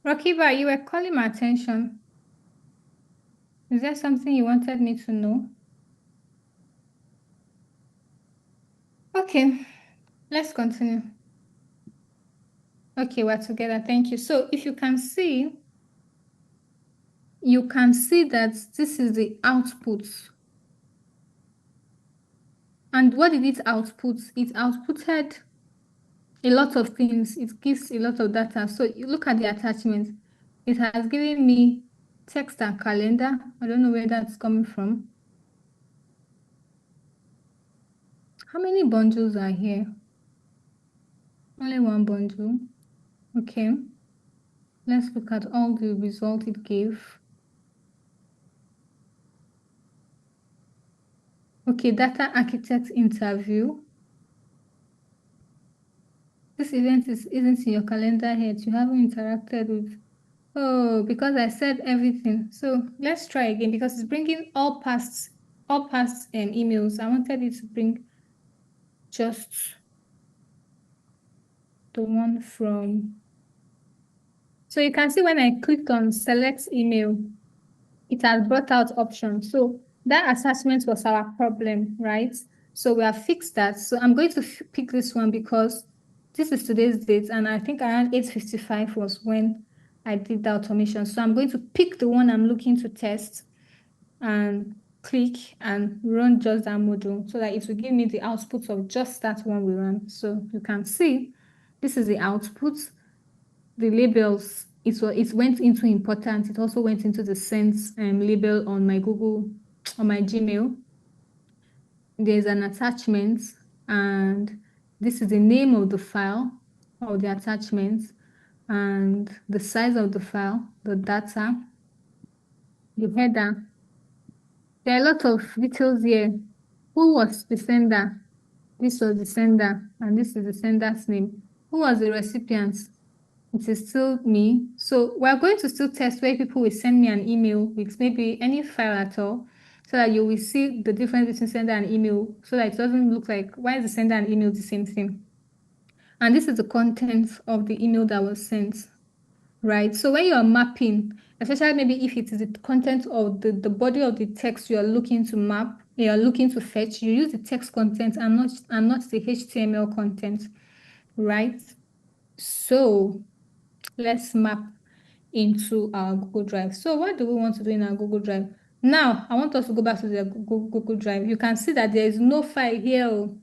Rakiba, you were calling my attention. Is there something you wanted me to know? Okay, let's continue. Okay, we're together. Thank you. So if you can see that this is the output. And what did it output? It outputted a lot of things. It gives a lot of data. So you look at the attachment. It has given me text and calendar. I don't know where that's coming from. How many bundles are here? Only one bundle. Okay. Let's look at all the results it gave. Okay, data architect interview. This event isn't in your calendar yet. You haven't interacted with. Oh, because I said everything. So let's try again because it's bringing all past emails. I wanted it to bring just the one from. So you can see when I clicked on select email, it has brought out options. So that attachment was our problem, right? So we have fixed that. So I'm going to pick this one because this is today's date, and I think around 8:55 was when I did the automation. So I'm going to pick the one I'm looking to test and click and run just that module so that it will give me the output of just that one we ran. So you can see this is the output. The labels, it went into important. It also went into the sent label on my Gmail. There's an attachment, and this is the name of the file or the attachment, and the size of the file, the data, the header. There are a lot of details here. Who was the sender? This was the sender, and this is the sender's name. Who was the recipient? It is still me. So we're going to still test where people will send me an email with maybe any file at all, so that you will see the difference between sender and email, so that it doesn't look like, why is the sender and email the same thing? And this is the content of the email that was sent, right? So when you're mapping, especially maybe if it is the content of the body of the text you're looking to map, you're looking to fetch, you use the text content and not the HTML content, right? So let's map into our Google Drive. So what do we want to do in our Google Drive? Now, I want us to go back to the Google Drive. You can see that there is no file here. Oh.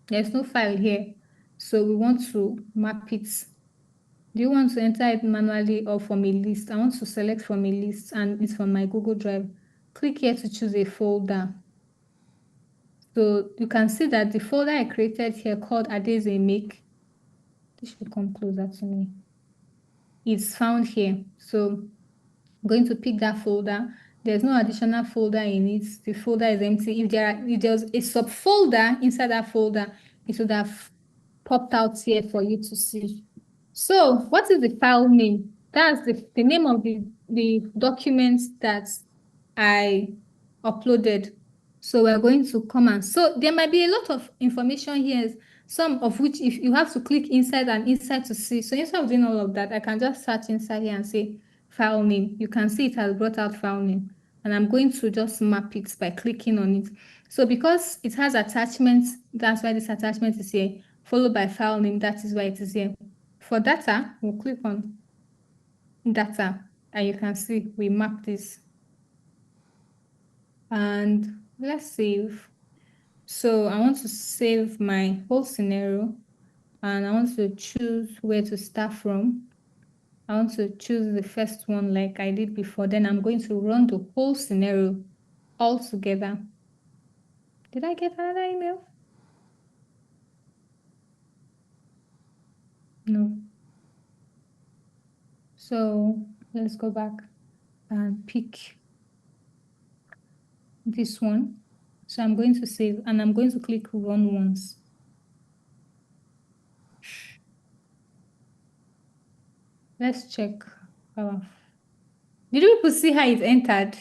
There's no file here. So we want to map it. Do you want to enter it manually or from a list? I want to select from a list and it's from my Google Drive. Click here to choose a folder. So you can see that the folder I created here called Adeze Make, this should come closer to me, is found here. So I'm going to pick that folder. There's no additional folder in it. The folder is empty. If there's a subfolder inside that folder, it would have popped out here for you to see. So what is the file name? That's the name of the documents that I uploaded. So we're going to come and so there might be a lot of information here, some of which if you have to click inside and inside to see. So instead of doing all of that, I can just search inside here and say file name. You can see it has brought out file name. And I'm going to just map it by clicking on it. So because it has attachments, that's why this attachment is here, followed by file name, that is why it is here. For data, we'll click on data, and you can see we map this. And let's save. So I want to save my whole scenario, and I want to choose where to start from. I want to choose the first one like I did before. Then I'm going to run the whole scenario all together. Did I get another email? No. So let's go back and pick this one. So I'm going to save and I'm going to click run once. Let's check. Did you people see how it entered?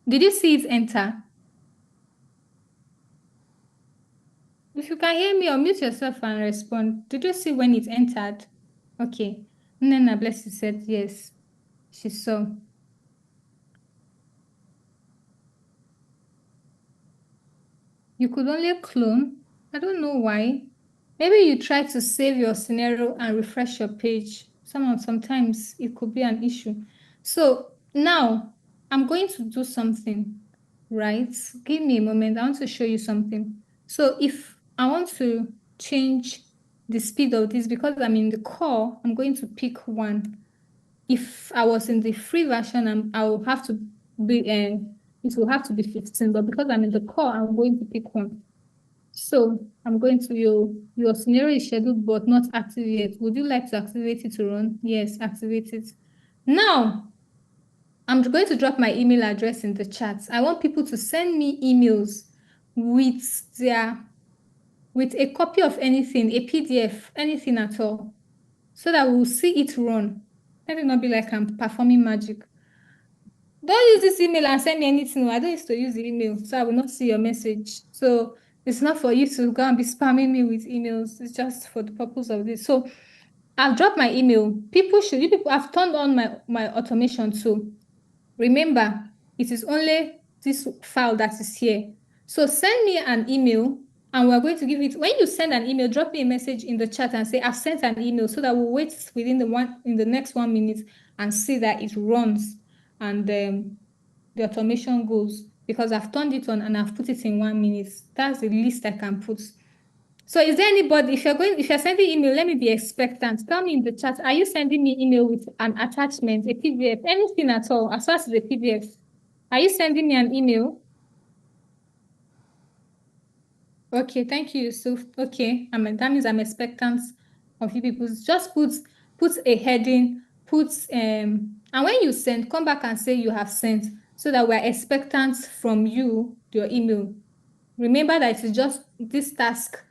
Did you see it enter? If you can hear me, unmute yourself and respond. Did you see when it entered? Okay. Nana Blessed said yes. She saw. You could only clone. I don't know why. Maybe you try to save your scenario and refresh your page. Sometimes it could be an issue. So now I'm going to do something, right? Give me a moment. I want to show you something. So if I want to change the speed of this, because I'm in the core, I'm going to pick one. If I was in the free version, I will have to be, it will have to be 15, but because I'm in the core, I'm going to pick one. So I'm going to your scenario is scheduled but not active yet. Would you like to activate it to run? Yes, activate it. Now, I'm going to drop my email address in the chat. I want people to send me emails with a copy of anything, a PDF, anything at all, so that we'll see it run. Let it not be like I'm performing magic. Don't use this email and send me anything. I don't used to use the email, so I will not see your message. So it's not for you to go and be spamming me with emails. It's just for the purpose of this. So I've dropped my email. I've turned on my automation too. Remember, it is only this file that is here. So send me an email and we're going to give it, when you send an email, drop me a message in the chat and say, I've sent an email, so that we'll wait in the next 1 minute and see that it runs and the automation goes, because I've turned it on and I've put it in 1 minute. That's the least I can put. So is there anybody, if you're sending email, let me be expectant. Tell me in the chat, are you sending me email with an attachment, a PDF, anything at all, as far as the PDF? Are you sending me an email? Okay, thank you, Yusuf. Okay, that means I'm expectant of you people. Just put a heading, and when you send, come back and say you have sent, so that we're expectant from you, your email. Remember that it's just this task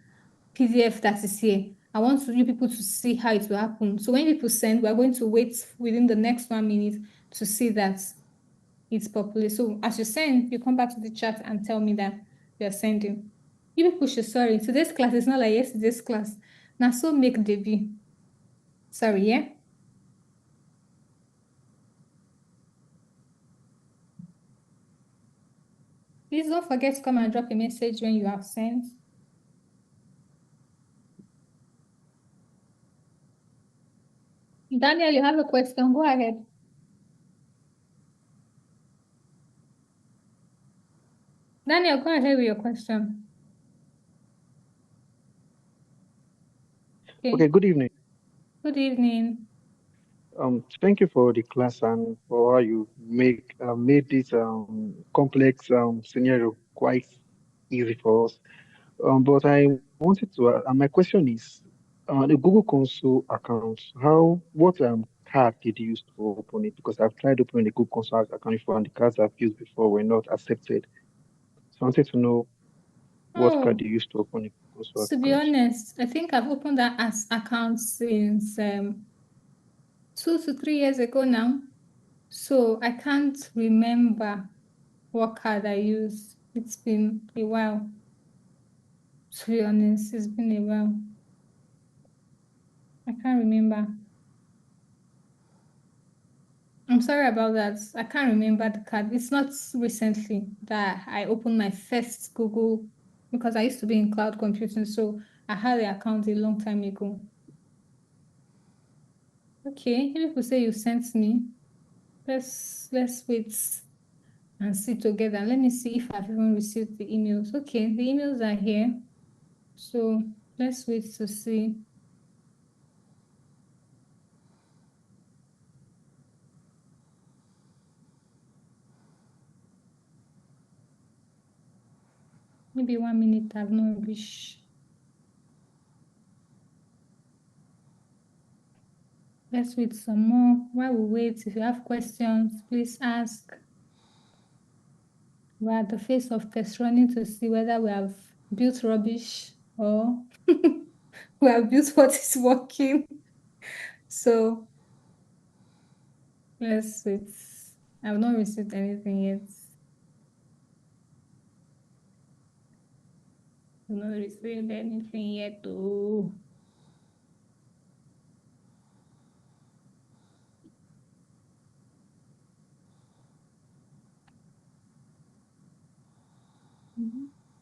PDF that is here. I want you people to see how it will happen. So when people send, we're going to wait within the next 1 minute to see that it's popular. So as you send, you come back to the chat and tell me that you're sending. You people should, sorry, today's class is not like yesterday's class. Now, so make debut. Sorry, yeah? Please don't forget to come and drop a message when you have sent. Daniel, you have a question. Go ahead. Daniel, go ahead with your question. Okay, good evening. Good evening. Thank you for the class and for how you made this complex scenario quite easy for us. But I wanted to, my question is, the Google Console account, what card did you use to open it? Because I've tried opening the Google Console account before, and the cards I've used before were not accepted. So I wanted to know what card you used to open the Google Console To be account. honest, I think I've opened that as account since 2 to 3 years ago now. So I can't remember what card I used. It's been a while. To be honest, it's been a while. I can't remember. I'm sorry about that. I can't remember the card. It's not recently that I opened my first Google, because I used to be in cloud computing, so I had the account a long time ago. Okay, if people say you sent me, let's wait and see together. Let me see if I've even received the emails. Okay, the emails are here. So let's wait to see. Maybe 1 minute, I've no wish. Let's wait some more. While we wait, if you have questions, please ask. We're at the phase of test running to see whether we have built rubbish or we have built what is working. So let's wait. I've not received anything yet. I've not received anything yet, though.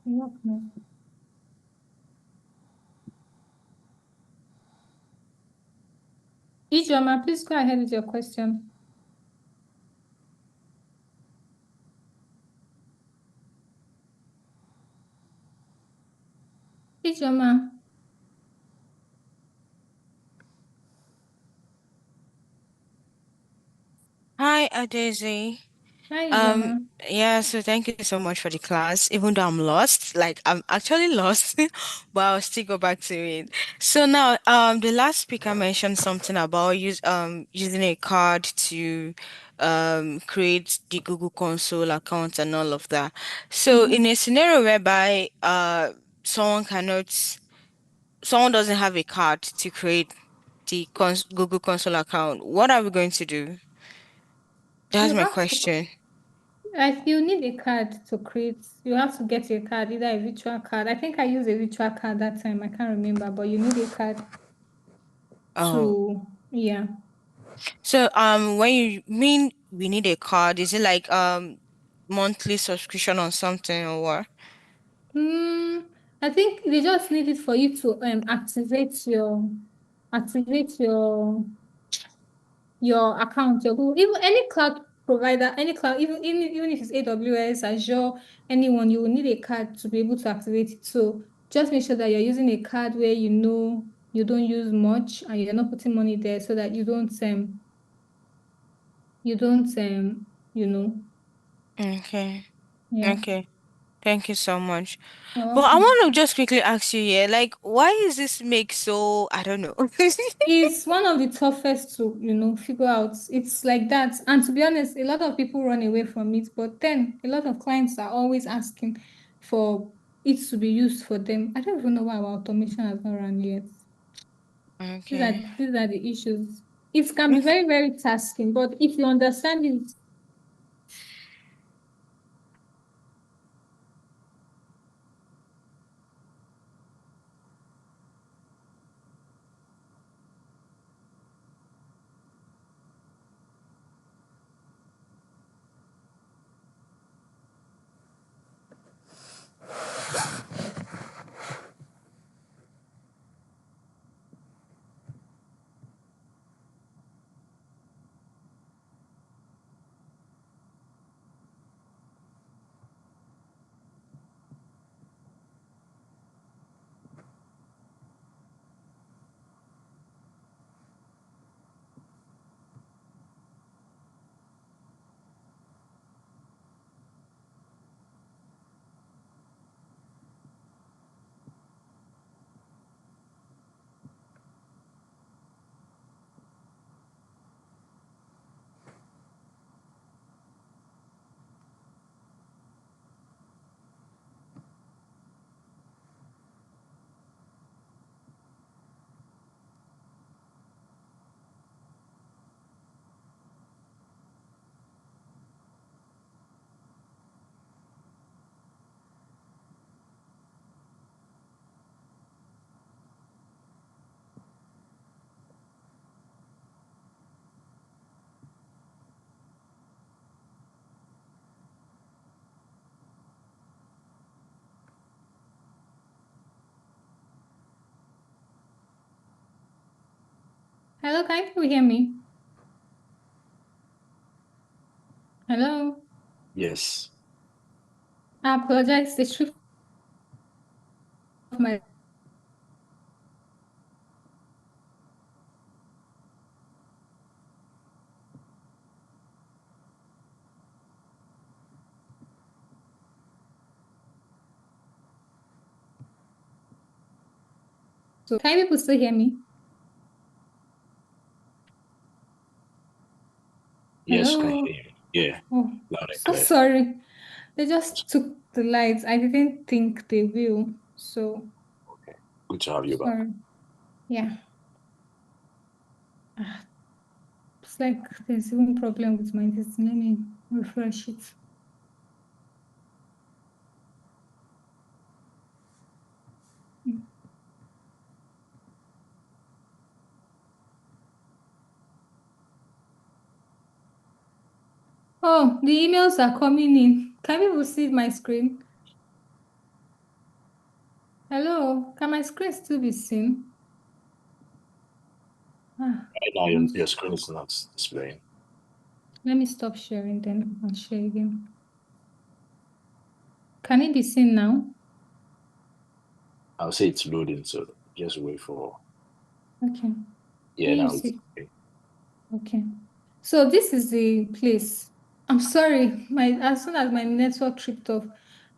No. Ijoma, please go ahead with your question. Ijoma. Hi, Adeze. Hi, Ijoma. Yeah, so thank you so much for the class. Even though I'm lost, like I'm actually lost, but I'll still go back to it. So now, the last speaker mentioned something about using a card to create the Google Console account and all of that. So in a scenario whereby someone doesn't have a card to create the Google Console account, what are we going to do? That's You my have to, question. if you need a card to create, you have to get a card, either a virtual card. I think I used a virtual card that time. I can't remember, but you need a card Oh, to, yeah. so when you mean we need a card, is it like monthly subscription or something or what? I think they just need it for you to activate your account, your Google, even any cloud provider, any cloud, even if it's AWS, Azure, anyone, you will need a card to be able to activate it. So just make sure that you're using a card where you know you don't use much and you're not putting money there, so that you don't you know, Okay. yeah. Okay. Thank you so much. You're But I welcome. want to just quickly ask you here, like, why is this make so, I don't know. It's one of the toughest to, figure out. It's like that. And to be honest, a lot of people run away from it, but then a lot of clients are always asking for it to be used for them. I don't even know why our automation has not run yet. Okay. These are the issues. It can be very, very tasking, but if you understand it, Hello, can you hear me? Hello? Yes. I apologize. The truth of my so can people still hear me? Yes, can Hello? hear you. Yeah, Oh, loud and so clear. sorry. They just took the lights. I didn't think they will. So Okay. Good to have you back. sorry. Yeah. It's like there's even problem with my system. Let me refresh it. Oh, the emails are coming in. Can people see my screen? Hello, can my screen still be seen? Right now, your screen is not displaying. Let me stop sharing, then I'll share again. Can it be seen now? I'll say it's loading, so just wait for. Okay. Yeah, Can you now it's see? okay. Okay. So this is the place. I'm sorry, as soon as my network tripped off,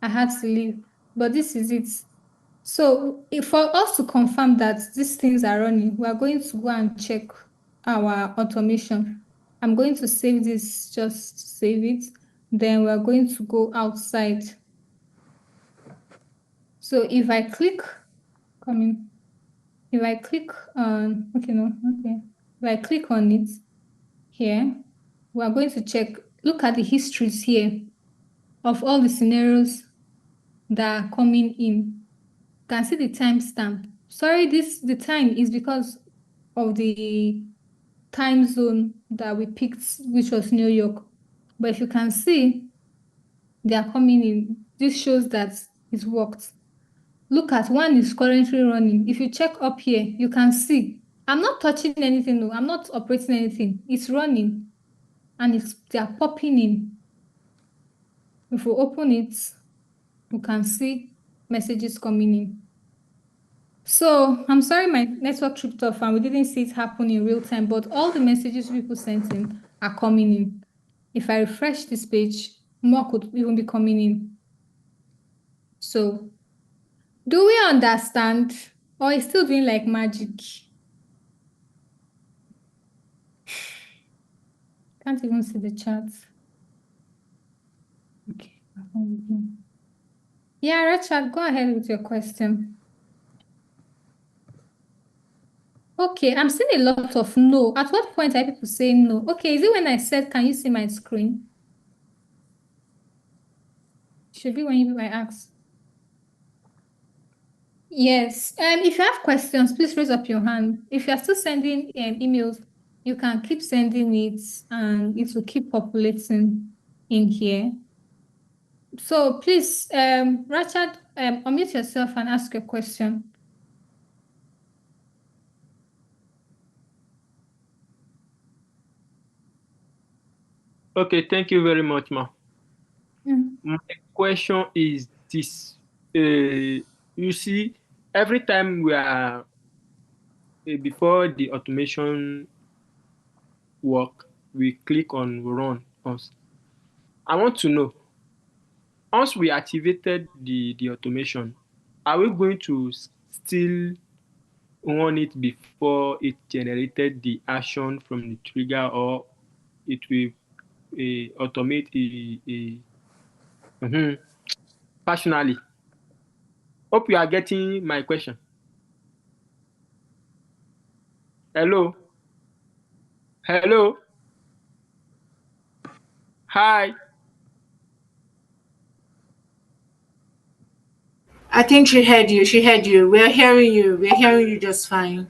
I had to leave. But this is it. So for us to confirm that these things are running, we are going to go and check our automation. I'm going to save this, just save it. Then we're going to go outside. So if I click, coming, if I click on, okay, no, okay. If I click on it here, we are going to check, look at the histories here of all the scenarios that are coming in. You can see the timestamp. Sorry, the time is because of the time zone that we picked, which was New York. But if you can see, they are coming in. This shows that it worked. Look at one is currently running. If you check up here, you can see. I'm not touching anything, no. I'm not operating anything. It's running and they are popping in. If we open it, you can see messages coming in. So I'm sorry my network tripped off and we didn't see it happen in real time, but all the messages people sent in are coming in. If I refresh this page, more could even be coming in. So do we understand or is still doing like magic? Can't even see the chat. Okay. Yeah, Richard, go ahead with your question. Okay, I'm seeing a lot of no. At what point are people saying no? Okay, is it when I said, can you see my screen? Should be when I ask. Yes. If you have questions, please raise up your hand. If you are still sending emails, you can keep sending it and it will keep populating in here. So please, Richard, unmute yourself and ask your question. Okay, thank you very much, ma. My question is this. You see, every time we are before the automation work, we click on run once. I want to know, once we activated the automation, are we going to still run it before it generated the action from the trigger, or it will automate personally? Hope you are getting my question. Hello? Hello? Hi? I think she heard you. She heard you. We're hearing you. We're hearing you just fine.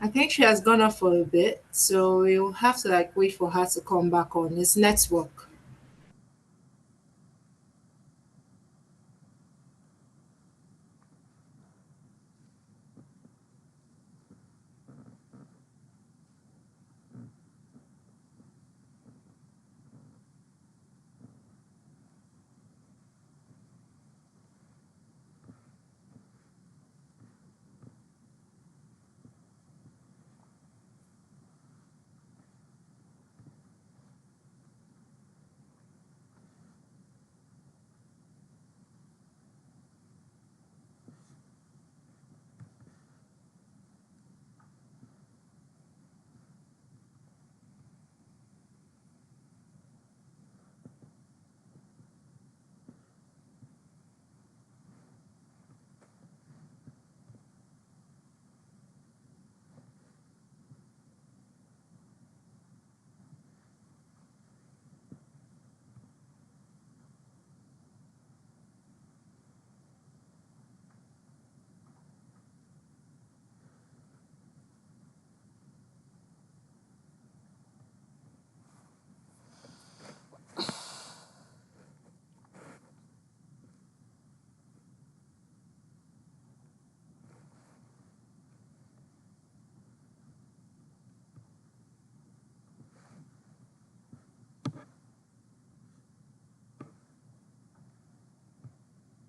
I think she has gone off for a bit, so we'll have to like wait for her to come back on. It's network.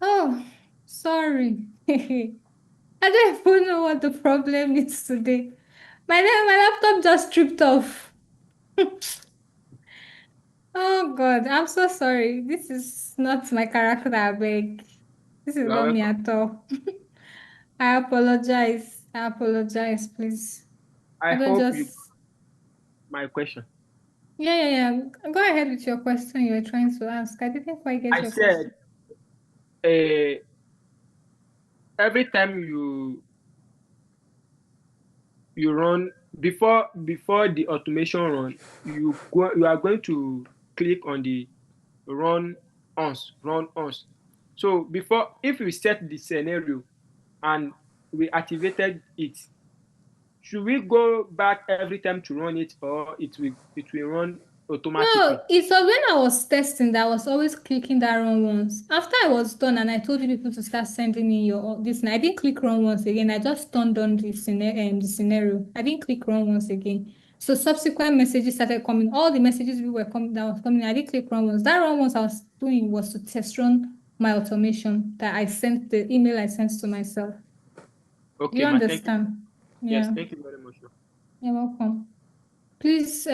Oh, sorry. I don't even know what the problem is today. My laptop just tripped off. Oh God, I'm so sorry. This is not my character, I beg. This is You are not me welcome. at all. I apologize. I apologize, please. I I don't hope you got just. my question. Yeah. Go ahead with your question you were trying to ask. I didn't quite get I your said, question. every time you run before the automation run, you are going to click on the run once. So before, if we set the scenario and we activated it, should we go back every time to run it, or it will run automatically? No, it was when I was testing that I was always clicking that run once. After I was done and I told you people to start sending in your this, and I didn't click run once again. I just turned on the scenario. I didn't click run once again. So subsequent messages started coming. All the messages we were coming that was coming. I didn't click run once. That run once I was doing was to test run my automation that I sent the email I sent to myself. Do Okay, you ma. Thank you. understand? Yes, Yeah, thank you very much, ma. you're welcome. Please,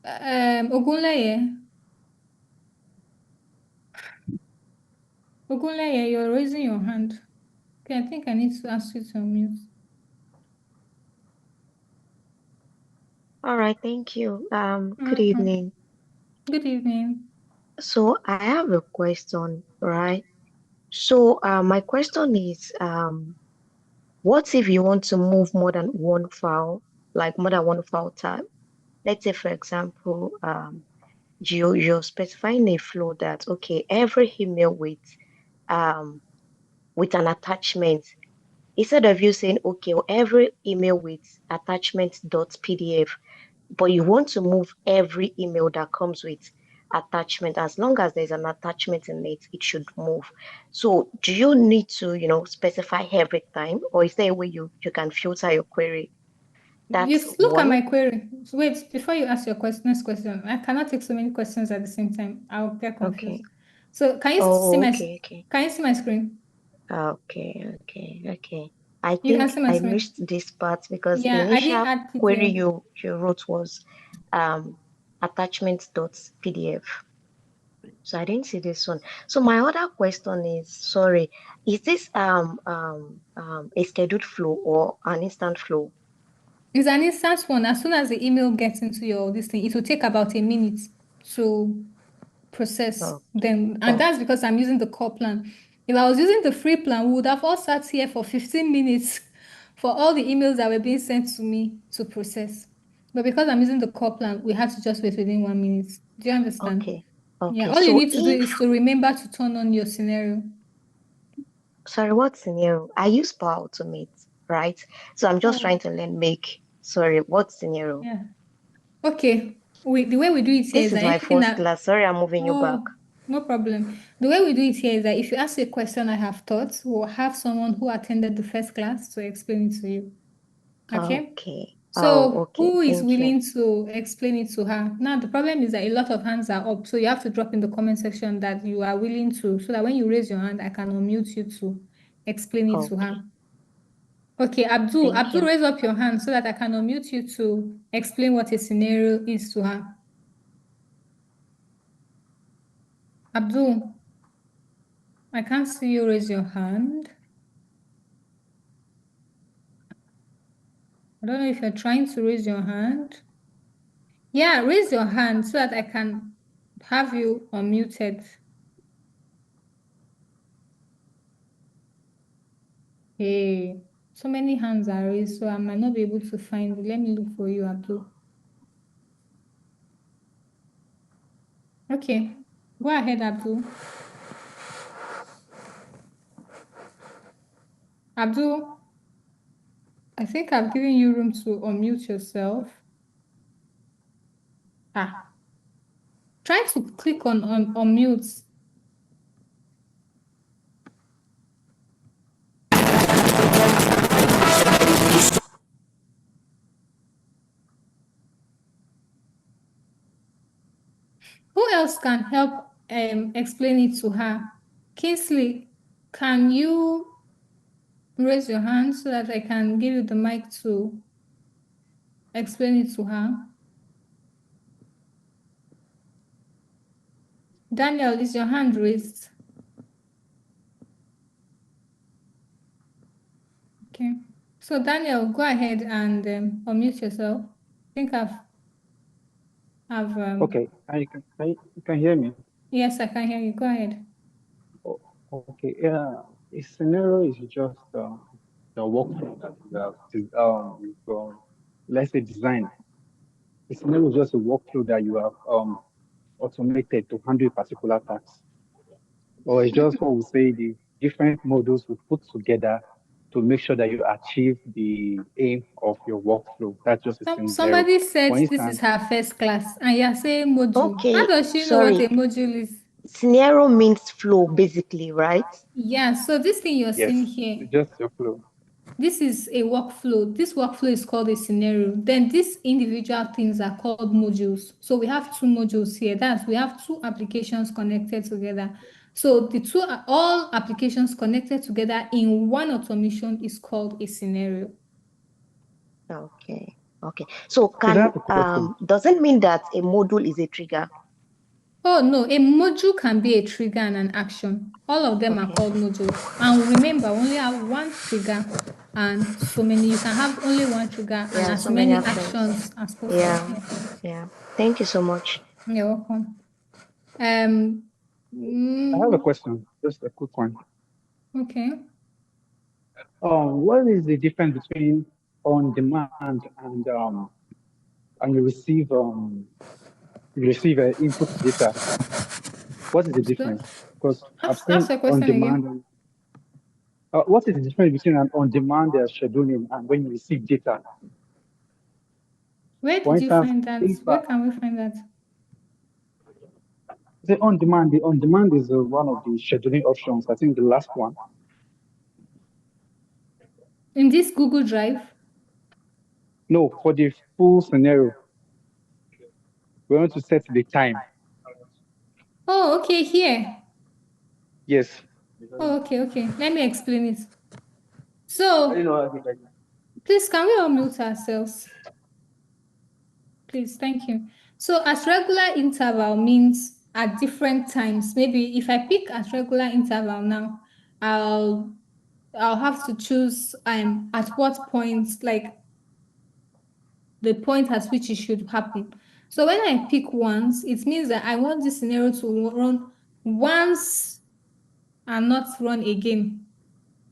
Ogunleye. Ogunleye, you're raising your hand. Okay, I think I need to ask you to unmute. All right, thank you. Good Welcome. evening. Good evening. So I have a question, right? So my question is, what if you want to move more than one file, like more than one file type? Let's say, for example, you're specifying a flow that okay, every email um with an attachment, instead of you saying okay, every email with attachment dot PDF, but you want to move every email that comes with attachment. As long as there's an attachment in it, it should move. So do you need to, specify every time, or is there a way you can filter your query? That's Just look at one. my query. So wait, before you ask your next question, I cannot take so many questions at the same time. I'll get confused. Okay. So can you see Oh, my okay. can you see my screen? Okay. I You can think see my I screen. missed this part because the Yeah, I didn't initial add query PDF. you wrote was attachment dot PDF. So I didn't see this one. So my other question is, sorry, is this a scheduled flow or an instant flow? It's an instant one. As soon as the email gets into your this thing, it will take about a minute to process Okay. them. And Oh, that's because I'm using the core plan. If I was using the free plan, we would have all sat here for 15 minutes for all the emails that were being sent to me to process. But because I'm using the core plan, we had to just wait within 1 minute. Do you understand? okay. Yeah, Okay. all you So need to do is to remember to turn on your scenario. sorry, what scenario? I use Power Automate, right? So I'm just trying to learn what scenario? Yeah. Okay. The way we do it here This is is that my anything first that class. Sorry, I'm moving you back. no problem. The way we do it here is that if you ask a question I have taught, we'll have someone who attended the first class to explain it to you. Okay? Okay. So okay. who is Thank willing to explain it to her? Now, the problem is that a lot of hands are up. So you have to drop in the comment section that you are willing to, so that when you raise your hand, I can unmute you to explain it to her. Okay, Abdul, Thank you. raise up your hand so that I can unmute you to explain what a scenario is to her. Abdul, I can't see you raise your hand. I don't know if you're trying to raise your hand. Yeah, raise your hand so that I can have you unmuted. Hey, so many hands are raised, so I might not be able to find you. Let me look for you, Abdul. Okay, go ahead, Abdul. Abdul, I think I've given you room to unmute yourself. Try to click on unmute. Who else can help explain it to her? Kingsley, can you raise your hand so that I can give you the mic to explain it to her? Daniel, is your hand raised? Okay. So Daniel, go ahead and unmute yourself. I think I've Okay, you can hear me. Yes, I can hear you. Go ahead. Okay, yeah. A scenario is just the workflow that you have, let's say, design. A scenario is just a workflow that you have automated to handle a particular task. Or it's just what we say the different modules we put together to make sure that you achieve the aim of your workflow. That's just a scenario. Somebody said For this instance, is her first class, and you're saying module. Okay, How does she know what a module is? Scenario means flow, basically, right? Yeah, so this thing you're seeing yes, here, just your flow. this is a workflow. This workflow is called a scenario. Then these individual things are called modules. So we have two modules here. We have two applications connected together. So the two are all applications connected together in one automation is called a scenario. Okay. So doesn't mean that a module is a trigger? Oh no, a module can be a trigger and an action. All of them are called modules. And remember, we only have one trigger and so many. You can have only one trigger and as so many many actions. actions as possible. Yeah. Thank you so much. You're welcome. I have a question, just a quick one. Okay. What is the difference between on demand and you receive input data? What is the difference? Because I've seen on demand. What is the difference between an on demand scheduling and when you receive data? Where did you find that? Where can we find that? The on demand is one of the scheduling options. I think the last one. In this Google Drive? No, for the full scenario. We want to set the time. Oh, okay, here. Yes. Oh, okay. Let me explain it. So, please, can we unmute ourselves? Please, thank you. So, at regular interval means at different times. Maybe if I pick at regular interval now, I'll have to choose at what point, like the point at which it should happen. So when I pick once, it means that I want this scenario to run once and not run again.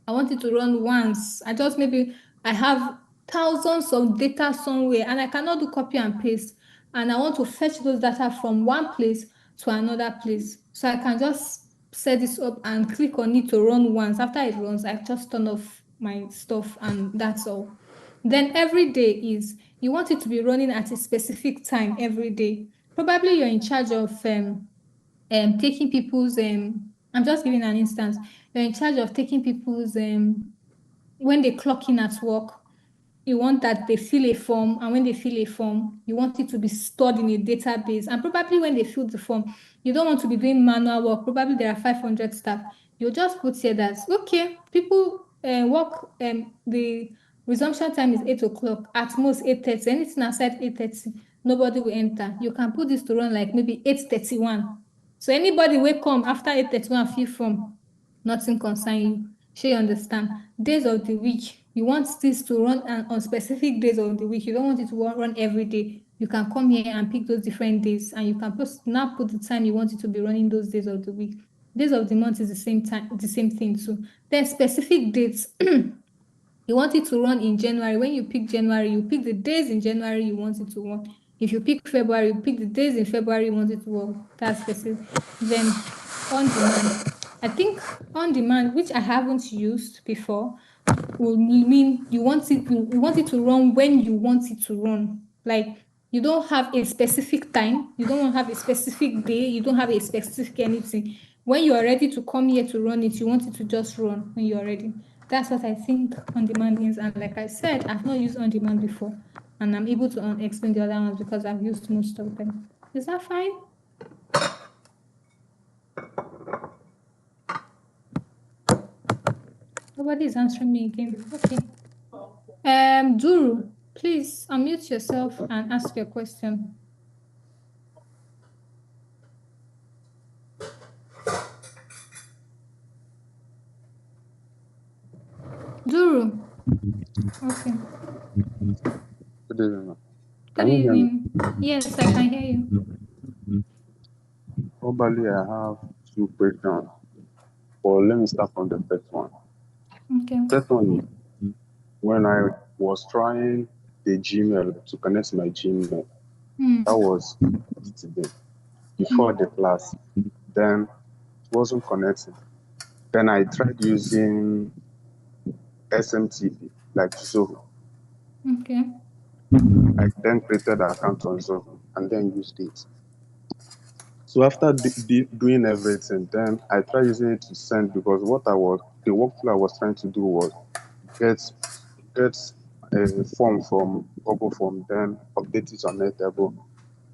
I want it to run once. Maybe I have thousands of data somewhere and I cannot do copy and paste. And I want to fetch those data from one place to another place. So I can just set this up and click on it to run once. After it runs, I just turn off my stuff, and that's all. Then every day is you want it to be running at a specific time every day. Probably you're in charge of taking people's I'm just giving an instance. You're in charge of taking people's when they clock in at work, you want that they fill a form, and when they fill a form, you want it to be stored in a database. And probably when they fill the form, you don't want to be doing manual work. Probably there are 500 staff. You just put here that, okay, people work, the resumption time is 8 o'clock, at most 8:30. Anything outside 8:30, nobody will enter. You can put this to run like maybe 8:31. So anybody will come after 8:31 fill form, nothing concern you. Sure, you understand? Days of the week, you want this to run on specific days of the week. You don't want it to run every day. You can come here and pick those different days, and you can now put the time you want it to be running those days of the week. Days of the month is the same time, the same thing too. Then specific dates. You want it to run in January. When you pick January, you pick the days in January you want it to run. If you pick February, you pick the days in February you want it to run. That's specific. Then on demand. I think on demand, which I haven't used before, will mean you want it to run when you want it to run. Like you don't have a specific time, you don't have a specific day, you don't have a specific anything. When you are ready to come here to run it, you want it to just run when you are ready. That's what I think on demand is. And like I said, I've not used on demand before, and I'm able to explain the other ones because I've used most of them. Is that fine? Nobody is answering me again. Okay. Duru, please unmute yourself and ask your question. Duru. Okay. Good evening. Good evening. Yes, I can hear you. Probably I have two questions. But let me start from the first one. Okay. First one is when I was trying the Gmail to connect my Gmail. That was today before the class. Then it wasn't connecting. Then I tried using SMTP, like Zoho. Okay. I then created an account on Zoho and then used it. So after doing everything, then I tried using it to send, because the workflow I was trying to do was get a form from Google Form, then update it on Airtable.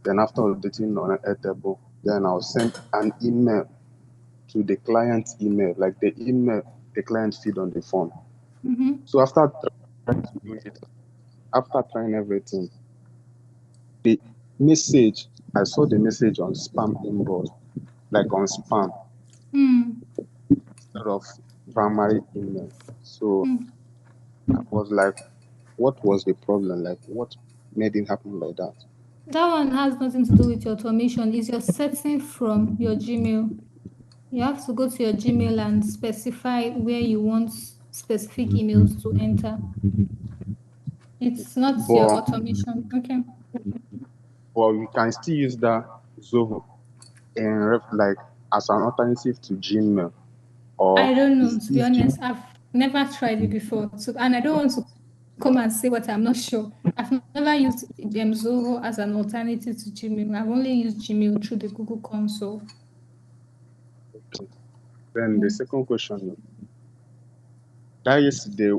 Then after updating on Airtable, then I'll send an email to the client email, like the email the client feed on the form. So after trying to do it, after trying everything, the message, I saw the message on spam inbox, like on spam, instead of primary email. So I was like, what was the problem? Like, what made it happen like that? That one has nothing to do with your automation. It's your setting from your Gmail. You have to go to your Gmail and specify where you want specific emails to enter. It's not your automation. Okay. Well, you can still use that Zoho like as an alternative to Gmail. Or I don't know, to be honest. I've never tried it before. And I don't want to come and say what I'm not sure. I've never used Zoho as an alternative to Gmail. I've only used Gmail through the Google console. Okay. Then the second question is, that yesterday,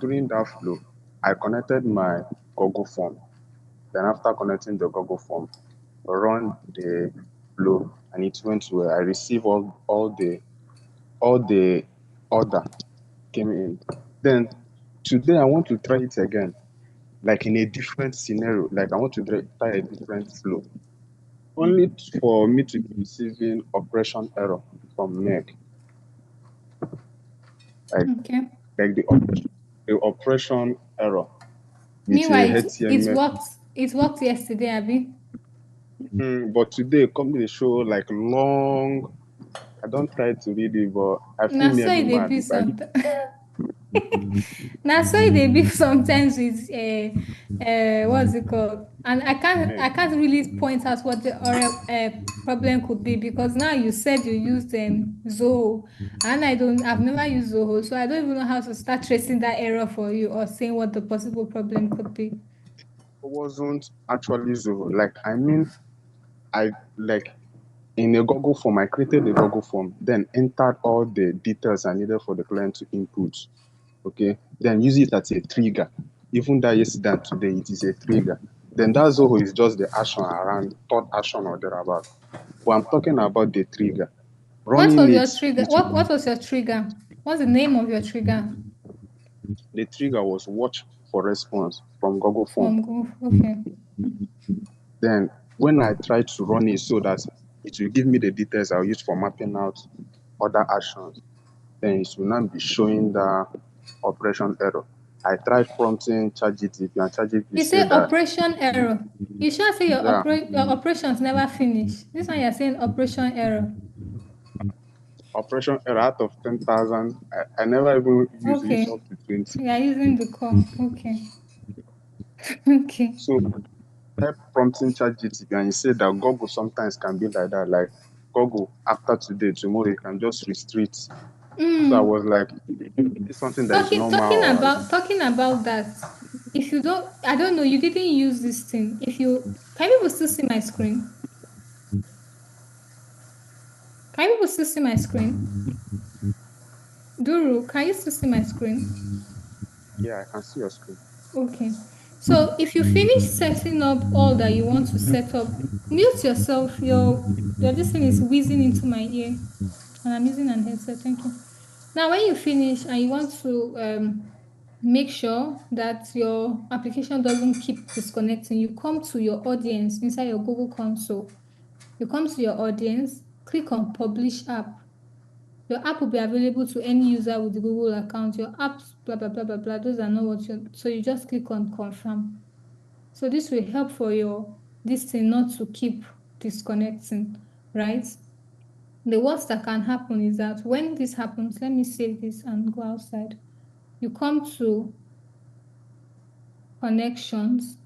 during that flow, I connected my Google form. Then after connecting the Google form, I run the flow, and it went well. I received all the order came in. Then today I want to try it again, like in a different scenario. Like I want to try a different flow, only for me to be receiving operation error from Meg. Like the operation error. Meanwhile, it worked yesterday, Abby. But today, company show like long. I don't try to read it, but I feel so nearly mad. Now, so they be sometimes with what's it called? And I can't really point out what the problem could be, because now you said you used Zoho, and I've never used Zoho, so I don't even know how to start tracing that error for you or saying what the possible problem could be. It wasn't actually Zoho. Like, I mean, I like in a Google form, I created a Google form, then entered all the details I needed for the client to input. Okay, then use it as a trigger. Even that yesterday and today, it is a trigger. Then that Zoho is just the action around third action or thereabout. But I'm talking about the trigger. What Running was your it, trigger? What was your trigger? What's the name of your trigger? the trigger was watch for response from Google form. From Google. Okay. Then when I try to run it so that it will give me the details I'll use for mapping out other actions, then it will not be showing the operation error. I tried prompting ChatGPT and ChatGPT You say said that, operation error. You sure say your yeah, your operations never finish? This one you're saying operation error. operation error out of 10,000, I never even use reach Okay. up to 20. You are using the call. Okay. Okay. So I prompting ChatGPT and he said that Google sometimes can be like that. Like Google, after today, tomorrow, you can just restrict. So I was like, it's something that is normal. Talking about that. If you don't, I don't know, you didn't use this thing. Can people still see my screen? Can people still see my screen? Duru, can you still see my screen? Yeah, I can see your screen. Okay. So if you finish setting up all that you want to set up, mute yourself. This thing is whizzing into my ear, and I'm using an headset. Thank you. Now, when you finish and you want to make sure that your application doesn't keep disconnecting, you come to your audience inside your Google console. You come to your audience, click on Publish App. Your app will be available to any user with the Google account. Your apps, blah, blah, blah, blah, blah. Those are not what so you just click on Confirm. So this will help for this thing not to keep disconnecting, right? The worst that can happen is that when this happens, let me save this and go outside. You come to Connections.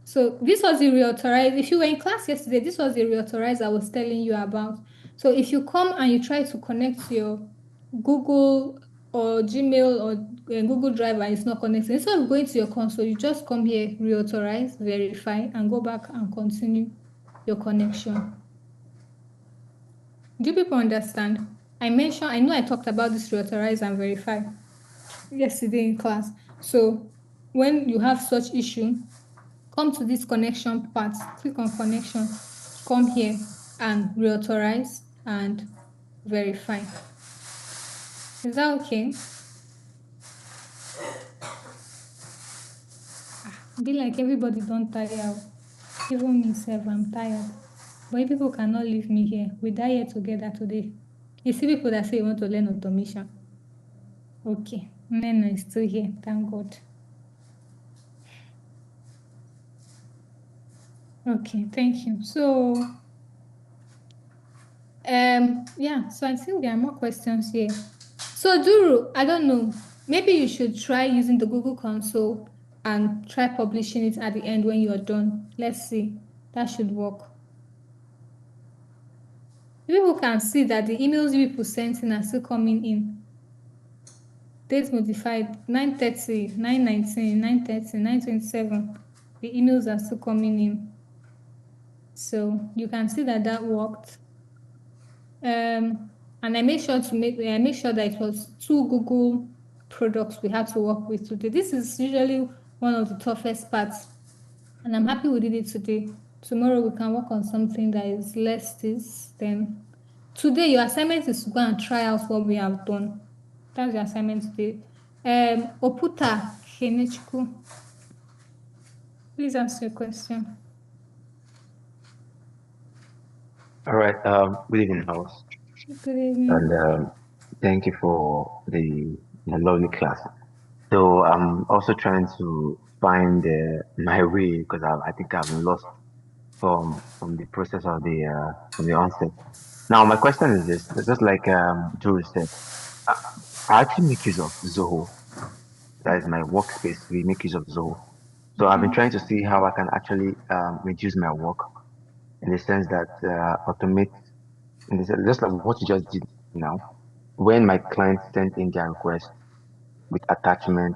So this was the reauthorize. If you were in class yesterday, this was the reauthorize I was telling you about. So if you come and you try to connect to your Google or Gmail or Google Drive and it's not connected, instead of going to your console, you just come here, reauthorize, verify, and go back and continue your connection. Do people understand? I know I talked about this reauthorize and verify yesterday in class. So when you have such issue, come to this connection part, click on connection, come here and reauthorize and verify. Is that okay? Be like everybody don't tire. Even myself, I'm tired. But if people cannot leave me here, we die here together today. You see people that say you want to learn automation. Okay, Nena is still here, thank God. Okay, thank you. So, yeah, so I think there are more questions here. So, Duru, I don't know, maybe you should try using the Google console and try publishing it at the end when you're done. Let's see. That should work. People can see that the emails you people sent in are still coming in. Date modified 9:30, 9:19, 9:30, 9:27. The emails are still coming in. So you can see that worked. And I made sure that it was 2 Google products we had to work with today. This is usually one of the toughest parts, and I'm happy we did it today. Tomorrow we can work on something that is less this. Then today your assignment is to go and try out what we have done. That's your assignment today. Oputa Kenechku, please answer your question. All right. Good evening, house. Good evening. And thank you for the lovely class. So I'm also trying to find my way because I think I've been lost from the process of from the onset. Now my question is this: just like Drew said, I actually make use of Zoho that is my workspace, we make use of Zoho. So I've been trying to see how I can actually reduce my work in the sense that automate, in the sense, just like what you just did now. When my client sent in their request with attachment,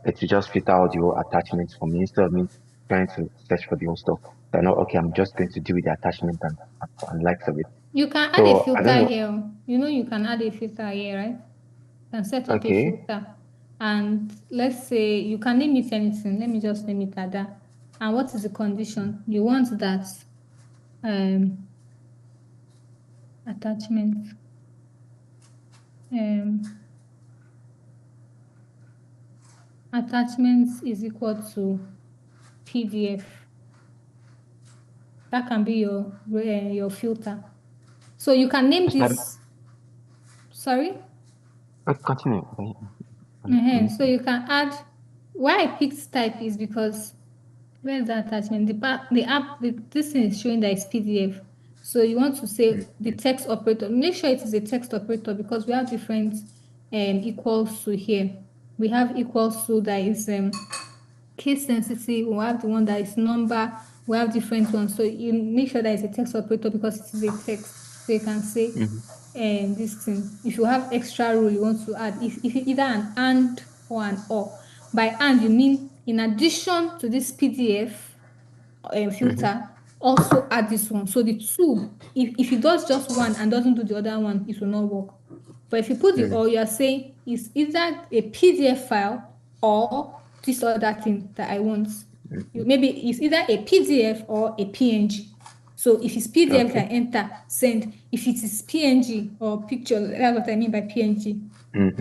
it will just filter out the whole attachments for me instead of me trying to search for the whole stuff. So I know, okay, I'm just going to deal with the attachment and likes of it. You can add a So I don't filter know. here. You know you can add a filter here, right? You can set up a Okay. filter. And let's say you can name it anything. Let me just name it Ada. And what is the condition? You want that attachment attachments is equal to PDF. That can be your filter. So you can name this. Sorry? Continue. So you can add. Why I picked type is because where's the attachment? This thing is showing that it's PDF. So you want to say the text operator. Make sure it is a text operator because we have different equals to here. We have equals to that is case sensitive. We have the one that is number. We have different ones. So you make sure that it's a text operator because it is a text. So you can say this thing. If you have extra rule you want to add, if either an and or an or. By and you mean in addition to this PDF filter, also add this one. So the two, if it does just one and doesn't do the other one, it will not work. But if you put the or, you are saying it's either a PDF file or this other thing that I want. Maybe it's either a PDF or a PNG. So if it's PDF, I enter send. If it is PNG or picture, that's what I mean by PNG.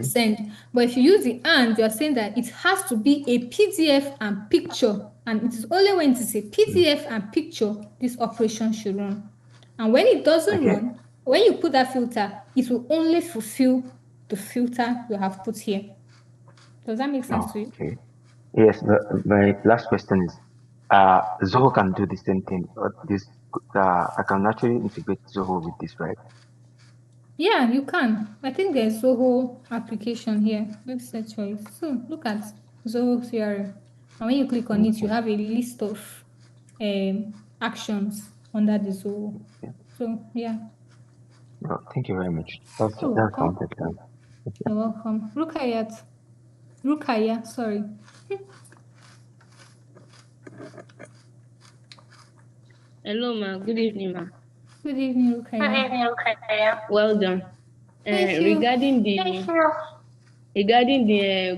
Send. But if you use the and, you're saying that it has to be a PDF and picture. And it is only when it is a PDF and picture, this operation should run. And when it doesn't run, when you put that filter, it will only fulfill the filter you have put here. Does that make sense to you? Okay. Yes, my last question is, Zoho can do the same thing. I can actually integrate Zoho with this, right? Yeah, you can. I think there's Zoho application here. Let's search for it. So look at Zoho CRM. And when you click on it, you have a list of actions under the Zoho. So yeah. Oh, thank you very much. That's You're welcome. counted. You're welcome. Rukaya, sorry. Hello, ma. Good evening, ma. Good evening, Rukaya. Well done. Regarding the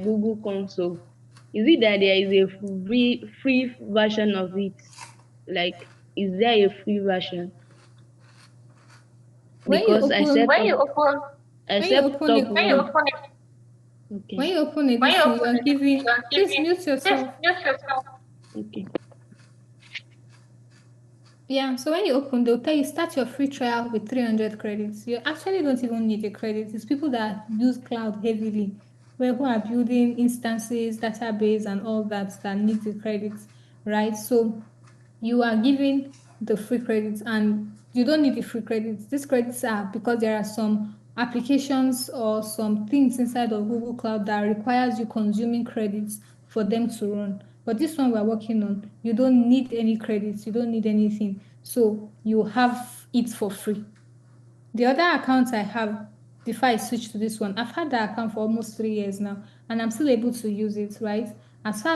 Google console, is it that there is a free version of it? Like, is there a free version? Because I set when you open it, you are giving. Please mute yourself. Okay. Yeah, so when you open, they'll tell you start your free trial with 300 credits. You actually don't even need a credit. It's people that use cloud heavily, who are building instances, database, and all that need the credits, right? So you are giving the free credits and you don't need the free credits. These credits are because there are some applications or some things inside of Google Cloud that requires you consuming credits for them to run. But this one we're working on, you don't need any credits, you don't need anything. So you have it for free. The other accounts I have, before I switch to this one, I've had that account for almost 3 years now, and I'm still able to use it, right? As far as